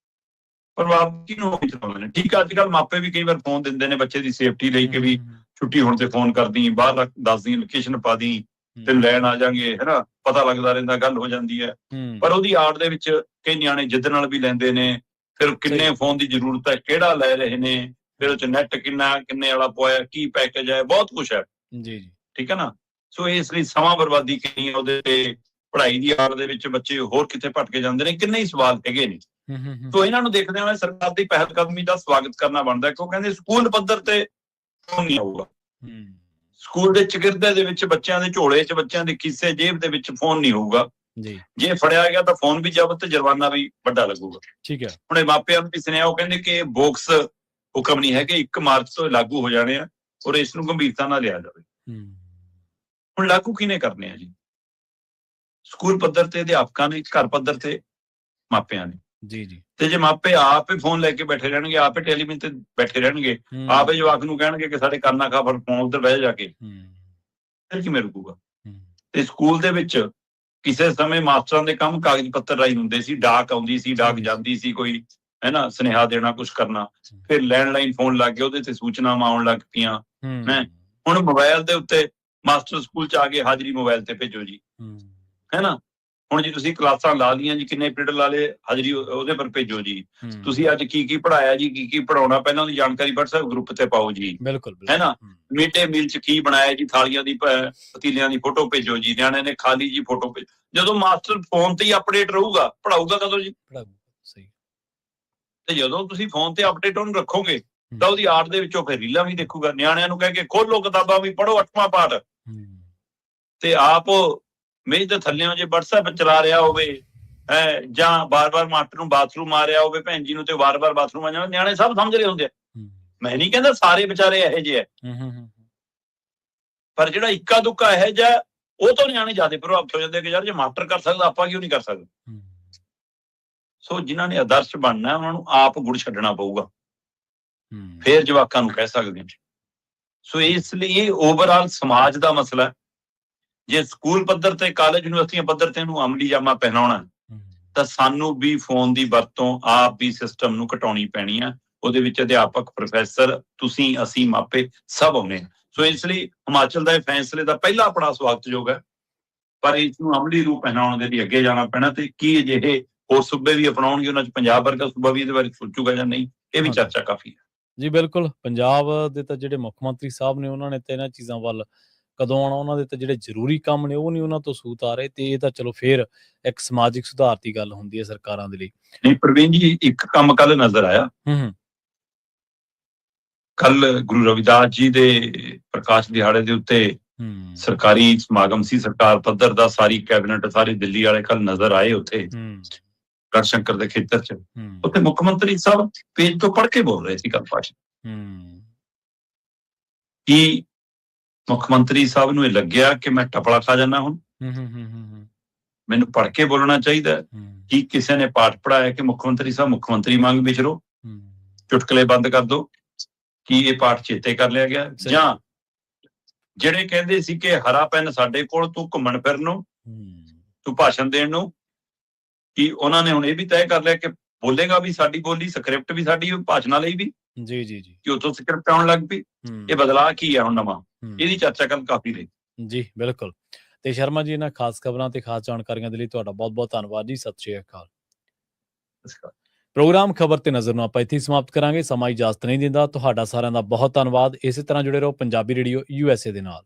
ਪ੍ਰਭਾਵ ਕਿਹਨੂੰ ਚਲਾਉਂਦੇ ਨੇ? ਠੀਕ ਹੈ, ਅੱਜ ਕੱਲ੍ਹ ਮਾਪੇ ਵੀ ਕਈ ਵਾਰ ਫੋਨ ਦਿੰਦੇ ਨੇ ਬੱਚੇ ਦੀ ਸੇਫਟੀ ਲਈ ਕਿ ਵੀ ਛੁੱਟੀ ਹੋਣ ਤੇ ਫੋਨ ਕਰਦੀ, ਬਾਹਰ ਦੱਸਦੀ, ਲੋਕੇਸ਼ਨ ਪਾ ਦੀ, ਤੈਨੂੰ ਲੈਣ ਆ ਜਾਾਂਗੇ, ਹਨਾ, ਪਤਾ ਲੱਗਦਾ ਰਹਿੰਦਾ, ਗੱਲ ਹੋ ਜਾਂਦੀ ਹੈ। ਪਰ ਉਹਦੀ ਆੜ ਦੇ ਵਿੱਚ ਕਈ ਨਿਆਣੇ ਜਿੱਦ ਨਾਲ ਵੀ ਲੈਂਦੇ ਨੇ, ਫਿਰ ਕਿੰਨੇ ਫੋਨ ਦੀ ਜ਼ਰੂਰਤ ਹੈ, ਕਿਹੜਾ ਲੈ ਰਹੇ ਨੇ, ਫਿਰ ਉਹ 'ਚ ਨੈਟ ਕਿੰਨੇ ਵਾਲਾ ਪਵਾਇਆ, ਕੀ ਪੈਕੇਜ ਹੈ, ਬਹੁਤ ਕੁਛ ਹੈ। ਜੀ, ਠੀਕ ਹੈ ਨਾ। ਸੋ ਇਸ ਲਈ ਸਮਾਂ ਬਰਬਾਦੀ ਕਿੰਨੀ ਹੈ ਉਹਦੇ ਤੇ, ਪੜ੍ਹਾਈ ਦੀ ਆੜ ਦੇ ਵਿੱਚ ਬੱਚੇ ਹੋਰ ਕਿੱਥੇ ਭਟਕੇ ਜਾਂਦੇ ਨੇ, ਕਿੰਨੇ ਹੀ ਸਵਾਲ ਹੈਗੇ ਨੇ। ਸੋ ਇਹਨਾਂ ਨੂੰ ਦੇਖਦੇ ਹੋਏ ਸਰਕਾਰ ਦੀ ਪਹਿਲਕਦਮੀ ਦਾ ਸਵਾਗਤ ਕਰਨਾ ਬਣਦਾ, ਕਿਉਂ ਕਹਿੰਦੇ ਸਕੂਲ ਪੱਧਰ ਤੇ ਫੋਨ ਨਹੀਂ ਆਊਗਾ। ਸਕੂਲ ਦੇ ਚਗਿਰਦੇ ਦੇ ਵਿੱਚ ਬੱਚਿਆਂ ਦੇ ਝੋਲੇ 'ਚ, ਬੱਚਿਆਂ ਦੇ ਖੀਸੇ ਜੇਬ ਦੇ ਵਿੱਚ ਫੋਨ ਨਹੀਂ ਹੋਊਗਾ। ਜੇ ਫੜਿਆ ਗਿਆ ਤਾਂ ਫੋਨ ਵੀ ਜ਼ਬਤ ਤੇ ਜੁਰਮਾਨਾ ਵੀ ਵੱਡਾ ਲੱਗੂਗਾ। ਠੀਕ ਹੈ। ਹੁਣ ਇਹ ਮਾਪਿਆਂ ਨੂੰ ਵੀ ਸੁਣਿਆ, ਉਹ ਕਹਿੰਦੇ ਕਿ ਬੋਕਸ ਹੁਕਮ ਨਹੀਂ ਹੈ ਕਿ 1 ਮਾਰਚ ਤੋਂ ਲਾਗੂ ਹੋ ਜਾਣੇ ਆ, ਔਰ ਇਸ ਨੂੰ ਗੰਭੀਰਤਾ ਨਾਲ ਲਿਆ ਜਾਵੇ। ਹੁਣ ਲਾਗੂ ਕਿਹਨੇ ਕਰਨੇ ਆ ਜੀ? ਸਕੂਲ ਪੱਧਰ ਤੇ ਅਧਿਆਪਕਾਂ ਨੇ, ਘਰ ਪੱਧਰ ਤੇ ਮਾਪਿਆਂ ਨੇ। ਜੀ, ਤੇ ਜੇ ਮਾਪੇ ਆਪ ਹੀ ਫੋਨ ਲੈ ਕੇ ਬੈਠੇ ਰਹਿਣਗੇ, ਆਪ ਹੀ ਟੈਲੀਵਿਜ਼ਨ ਤੇ ਬੈਠੇ ਰਹਿਣਗੇ, ਆਪ ਹੀ ਜਵਾਕ ਨੂੰ ਕਹਿਣਗੇ ਕਿ ਸਾਡੇ ਕੰਨ ਨਾ ਖਾ, ਫੋਨ ਉੱਧਰ ਬਹਿ ਜਾ ਕੇ, ਫਿਰ ਕਿਵੇਂ ਰੁਕੂਗਾ? ਤੇ ਸਕੂਲ ਦੇ ਵਿੱਚ ਕਿਸੇ ਸਮੇਂ ਮਾਸਟਰਾਂ ਦੇ ਕੰਮ ਕਾਗਜ਼ ਪੱਤਰ ਰਾਹੀਂ ਹੁੰਦੇ ਸੀ, ਡਾਕ ਆਉਂਦੀ ਸੀ, ਡਾਕ ਜਾਂਦੀ ਸੀ, ਕੋਈ ਹੈ ਨਾ ਸੁਨੇਹਾ ਦੇਣਾ, ਕੁਛ ਕਰਨਾ, ਫਿਰ ਲੈਂਡਲਾਈਨ ਫੋਨ ਲੱਗ ਗਏ, ਉਹਦੇ ਤੇ ਸੂਚਨਾਵਾਂ ਆਉਣ ਲੱਗ ਪਈਆਂ। ਹੁਣ ਮੋਬਾਇਲ ਦੇ ਉੱਤੇ ਮਾਸਟਰ ਸਕੂਲ 'ਚ ਆ ਕੇ ਹਾਜ਼ਰੀ ਮੋਬਾਇਲ ਤੇ ਭੇਜੋ ਜੀ, ਹੈ ਨਾ। ਹੁਣ ਜੀ ਤੁਸੀਂ ਕਲਾਸਾਂ ਲਾ ਲਈਆਂ ਜੀ, ਕਿੰਨੇ ਪੀਰੀਅਡ ਲਾ ਲਏ, ਹਾਜ਼ਰੀ ਉਹਦੇ ਪਰ ਭੇਜੋ ਜੀ। ਤੁਸੀਂ ਅੱਜ ਕੀ ਪੜ੍ਹਾਇਆ ਜੀ, ਕੀ ਪੜਾਉਣਾ, ਪਹਿਲਾਂ ਉਹਦੀ ਜਾਣਕਾਰੀ WhatsApp ਗਰੁੱਪ ਤੇ ਪਾਓ ਜੀ, ਹੈ ਨਾ। ਮਿਡ ਡੇ ਮੀਲ 'ਚ ਕੀ ਬਣਾਇਆ ਜੀ, ਥਾਲੀਆਂ ਦੀ, ਪਤੀਲਿਆਂ ਦੀ ਫੋਟੋ ਭੇਜੋ ਜੀ, ਨਿਆਣੇ ਨੇ ਖਾ ਲਈ ਜੀ, ਫੋਟੋ ਭੇਜੋ। ਜਦੋਂ ਮਾਸਟਰ ਫੋਨ ਤੇ ਹੀ ਅਪਡੇਟ ਰਹੂਗਾ, ਪੜਾਊਗਾ ਕਦੋਂ ਜੀ? ਸਹੀ। ਤੇ ਜਦੋਂ ਤੁਸੀਂ ਫੋਨ ਤੇ ਅਪਡੇਟ ਉਹਨੂੰ ਰੱਖੋਗੇ ਤਾਂ ਉਹਦੀ ਆੜ ਦੇ ਵਿੱਚੋਂ ਫਿਰ ਰੀਲਾਂ ਵੀ ਦੇਖੂਗਾ। ਨਿਆਣਿਆਂ ਨੂੰ ਕਹਿ ਕੇ ਖੋਲੋ ਕਿਤਾਬਾਂ ਵੀ ਪੜ੍ਹੋ 8ਵਾਂ ਪਾਠ, ਤੇ ਆਪ ਮੇਜ਼ ਦੇ ਥੱਲਿਆਂ ਜੇ WhatsApp ਚਲਾ ਰਿਹਾ ਹੋਵੇ, ਜਾਂ ਬਾਰ-ਬਾਰ ਮਾਸਟਰ ਨੂੰ ਬਾਥਰੂਮ ਆ ਰਿਹਾ ਹੋਵੇ, ਭੈਣ ਜੀ ਨੂੰ, ਤੇ ਵਾਰ-ਵਾਰ ਬਾਥਰੂਮ ਆ ਜਾਣਾ, ਨਿਆਣੇ ਸਭ ਸਮਝ ਰਹੇ ਹੁੰਦੇ ਆ। ਮੈਂ ਨਹੀਂ ਕਹਿੰਦਾ ਸਾਰੇ ਵਿਚਾਰੇ ਇਹੋ ਜਿਹੇ ਆ, ਪਰ ਜਿਹੜਾ ਇੱਕਾ ਦੁੱਕਾ ਇਹੋ ਜਿਹਾ, ਉਹ ਤੋਂ ਨਿਆਣੇ ਜ਼ਿਆਦਾ ਪ੍ਰਭਾਵਿਤ ਹੋ ਜਾਂਦੇ ਕਿ ਯਾਰ ਜੇ ਮਾਸਟਰ ਕਰ ਸਕਦਾ ਆਪਾਂ ਕਿਉਂ ਨਹੀਂ ਕਰ ਸਕਦੇ। ਸੋ ਜਿਨ੍ਹਾਂ ਨੇ ਆਦਰਸ਼ ਬਣਨਾ ਉਹਨਾਂ ਨੂੰ ਆਪ ਗੁੜ ਛੱਡਣਾ ਪਊਗਾ, ਫੇਰ ਜਵਾਕਾਂ ਨੂੰ ਕਹਿ ਸਕਦੇ ਹਾਂ। ਸੋ ਇਸ ਲਈ ਇਹ ਓਵਰਆਲ ਸਮਾਜ ਦਾ ਮਸਲਾ। ਜੇ ਸਕੂਲ ਪੱਧਰ ਤੇ, ਕਾਲਜ, ਯੂਨੀਵਰਸਿਟੀਆਂ ਪੱਧਰ ਤੇ ਇਹਨੂੰ ਅਮਲੀ ਜਾਮਾ ਪਹਿਨਾਉਣਾ, ਤਾਂ ਸਾਨੂੰ ਵੀ ਫੋਨ ਦੀ ਵਰਤੋਂ ਆਪ ਵੀ ਸਿਸਟਮ ਨੂੰ ਘਟਾਉਣੀ ਪੈਣੀ ਆ। ਉਹਦੇ ਵਿੱਚ ਅਧਿਆਪਕ, ਪ੍ਰੋਫੈਸਰ, ਤੁਸੀਂ, ਅਸੀਂ, ਮਾਪੇ ਸਭ ਆਉਣੇ ਆ। ਸੋ ਇਸ ਲਈ ਹਿਮਾਚਲ ਦਾ ਇਹ ਫੈਸਲੇ ਦਾ ਪਹਿਲਾ ਪੜਾਅ ਸਵਾਗਤਯੋਗ ਹੈ, ਪਰ ਇਸ ਨੂੰ ਅਮਲੀ ਰੂਪ ਪਹਿਨਾਉਣ ਦੇ ਲਈ ਅੱਗੇ ਜਾਣਾ ਪੈਣਾ। ਤੇ ਕੀ ਅਜਿਹੇ ਹੋਰ ਸੂਬੇ ਵੀ ਅਪਣਾਉਣਗੇ, ਉਹਨਾਂ 'ਚ ਪੰਜਾਬ ਵਰਗਾ ਸੂਬਾ ਵੀ ਇਹਦੇ ਬਾਰੇ ਸੋਚੂਗਾ ਜਾਂ ਨਹੀਂ, ਇਹ ਵੀ ਚਰਚਾ ਕਾਫੀ ਹੈ। ਜੀ ਬਿਲਕੁਲ, ਪੰਜਾਬ ਦੇ ਤਾਂ ਜਿਹੜੇ ਮੁੱਖ ਮੰਤਰੀ ਸਾਹਿਬ ਨੇ ਉਹਨਾਂ ਨੇ ਤਾਂ ਇਹਨਾਂ ਚੀਜ਼ਾਂ ਵੱਲ ਕਦੋਂ ਆਉਣਾ, ਉਹਨਾਂ ਦੇ ਤਾਂ ਜਿਹੜੇ ਜ਼ਰੂਰੀ ਕੰਮ ਨੇ ਉਹ ਨਹੀਂ ਉਹਨਾਂ ਤੋਂ ਸੂਤ ਆ ਰਹੇ, ਤੇ ਇਹ ਤਾਂ ਚਲੋ ਫਿਰ ਇੱਕ ਸਮਾਜਿਕ ਸੁਧਾਰ ਦੀ ਗੱਲ ਹੁੰਦੀ ਹੈ ਸਰਕਾਰਾਂ ਦੇ ਲਈ। ਨਹੀਂ ਪ੍ਰਵੀਨ ਜੀ, ਇੱਕ ਕੰਮ ਕੱਲ ਨਜ਼ਰ ਆਇਆ। ਹੂੰ ਕੱਲ ਗੁਰੂ ਰਵਿਦਾਸ ਜੀ ਦੇ ਪ੍ਰਕਾਸ਼ ਦਿਹਾੜੇ ਦੇ ਉੱਤੇ ਹੂੰ ਸਰਕਾਰੀ ਸਮਾਗਮ ਸੀ, ਸਰਕਾਰ ਪੱਧਰ ਦਾ, ਸਾਰੀ ਕੈਬਨਿਟ, ਸਾਰੇ ਦਿੱਲੀ ਵਾਲੇ ਕੱਲ ਨਜ਼ਰ ਆਏ ਉੱਥੇ ਹੂੰ ਗੜਸ਼ੰਕਰ ਦੇ ਖੇਤਰ 'ਚ। ਹੂੰ ਉੱਥੇ ਮੁੱਖ ਮੰਤਰੀ ਸਾਹਿਬ ਪੇਜ ਤੋਂ ਪੜ੍ਹ ਕੇ ਬੋਲ ਰਹੇ ਸੀ ਕੱਲ ਭਾਸ਼ਣ। ਹੂੰ ਕੀ ਮੁੱਖ ਮੰਤਰੀ ਸਾਹਿਬ ਨੂੰ ਇਹ ਲੱਗਿਆ ਕਿ ਮੈਂ ਟਪਲਾ ਖਾ ਜਾਣਾ, ਹੁਣ ਹੂੰ ਹੂੰ ਹੂੰ ਹੂੰ ਮੈਨੂੰ ਪੜ੍ਹ ਕੇ ਬੋਲਣਾ ਚਾਹੀਦਾ? ਹੂੰ ਕੀ ਕਿਸੇ ਨੇ ਪਾਠ ਪੜਾਇਆ ਕਿ ਮੁੱਖ ਮੰਤਰੀ ਸਾਹਿਬ ਮੁੱਖ ਮੰਤਰੀ ਵਾਂਗ ਵਿਚਰੋ, ਹੂੰ ਚੁਟਕਲੇ ਬੰਦ ਕਰ ਦੋ? ਕੀ ਇਹ ਪਾਠ ਚੇਤੇ ਕਰ ਲਿਆ ਗਿਆ? ਸਹੀ। ਜਾਂ ਜਿਹੜੇ ਕਹਿੰਦੇ ਸੀ ਕਿ ਹਰਾ ਪੈਨ ਸਾਡੇ ਕੋਲ, ਤੂੰ ਘੁੰਮਣ ਫਿਰਨ ਨੂੰ, ਤੂੰ ਭਾਸ਼ਣ ਦੇਣ ਨੂੰ, ਕੀ ਉਹਨਾਂ ਨੇ ਹੁਣ ਇਹ ਵੀ ਤੈਅ ਕਰ ਲਿਆ ਕਿ ਬੋਲੇਗਾ ਵੀ ਸਾਡੀ ਬੋਲੀ, ਸਕ੍ਰਿਪਟ ਵੀ ਸਾਡੀ, ਭਾਸ਼ਣਾਂ ਲਈ ਵੀ, ਜੀ ਜੀ ਜੀ ਕਿ ਉੱਥੋਂ ਸਕ੍ਰਿਪਟ ਆਉਣ ਲੱਗ ਪਈ? ਇਹ ਬਦਲਾਅ ਕੀ ਹੈ ਹੁਣ ਨਵਾਂ? ਇਹਦੀ ਚਰਚਾ ਕੱਲ ਕਾਫੀ ਰਹੀ। ਜੀ ਬਿਲਕੁਲ। ਤੇ ਸ਼ਰਮਾ ਜੀ, ਇਹਨਾਂ ਖਾਸ ਖਬਰਾਂ ਤੇ ਖਾਸ ਜਾਣਕਾਰੀਆਂ ਦੇ ਲਈ ਤੁਹਾਡਾ ਬਹੁਤ ਬਹੁਤ ਧੰਨਵਾਦ ਜੀ। ਸਤਿ ਸ਼੍ਰੀ ਅਕਾਲ। ਪ੍ਰੋਗਰਾਮ ਖਬਰ ਤੇ ਨਜ਼ਰ ਨੂੰ ਆਪਾਂ ਇੱਥੇ ਹੀ ਸਮਾਪਤ ਕਰਾਂਗੇ। ਸਮਾਂ ਇਜਾਜ਼ਤ ਨਹੀਂ ਦਿੰਦਾ। ਤੁਹਾਡਾ ਸਾਰਿਆਂ ਦਾ ਬਹੁਤ ਧੰਨਵਾਦ। ਇਸੇ ਤਰ੍ਹਾਂ ਜੁੜੇ ਰਹੋ ਪੰਜਾਬੀ ਰੇਡੀਓ USA ਦੇ ਨਾਲ।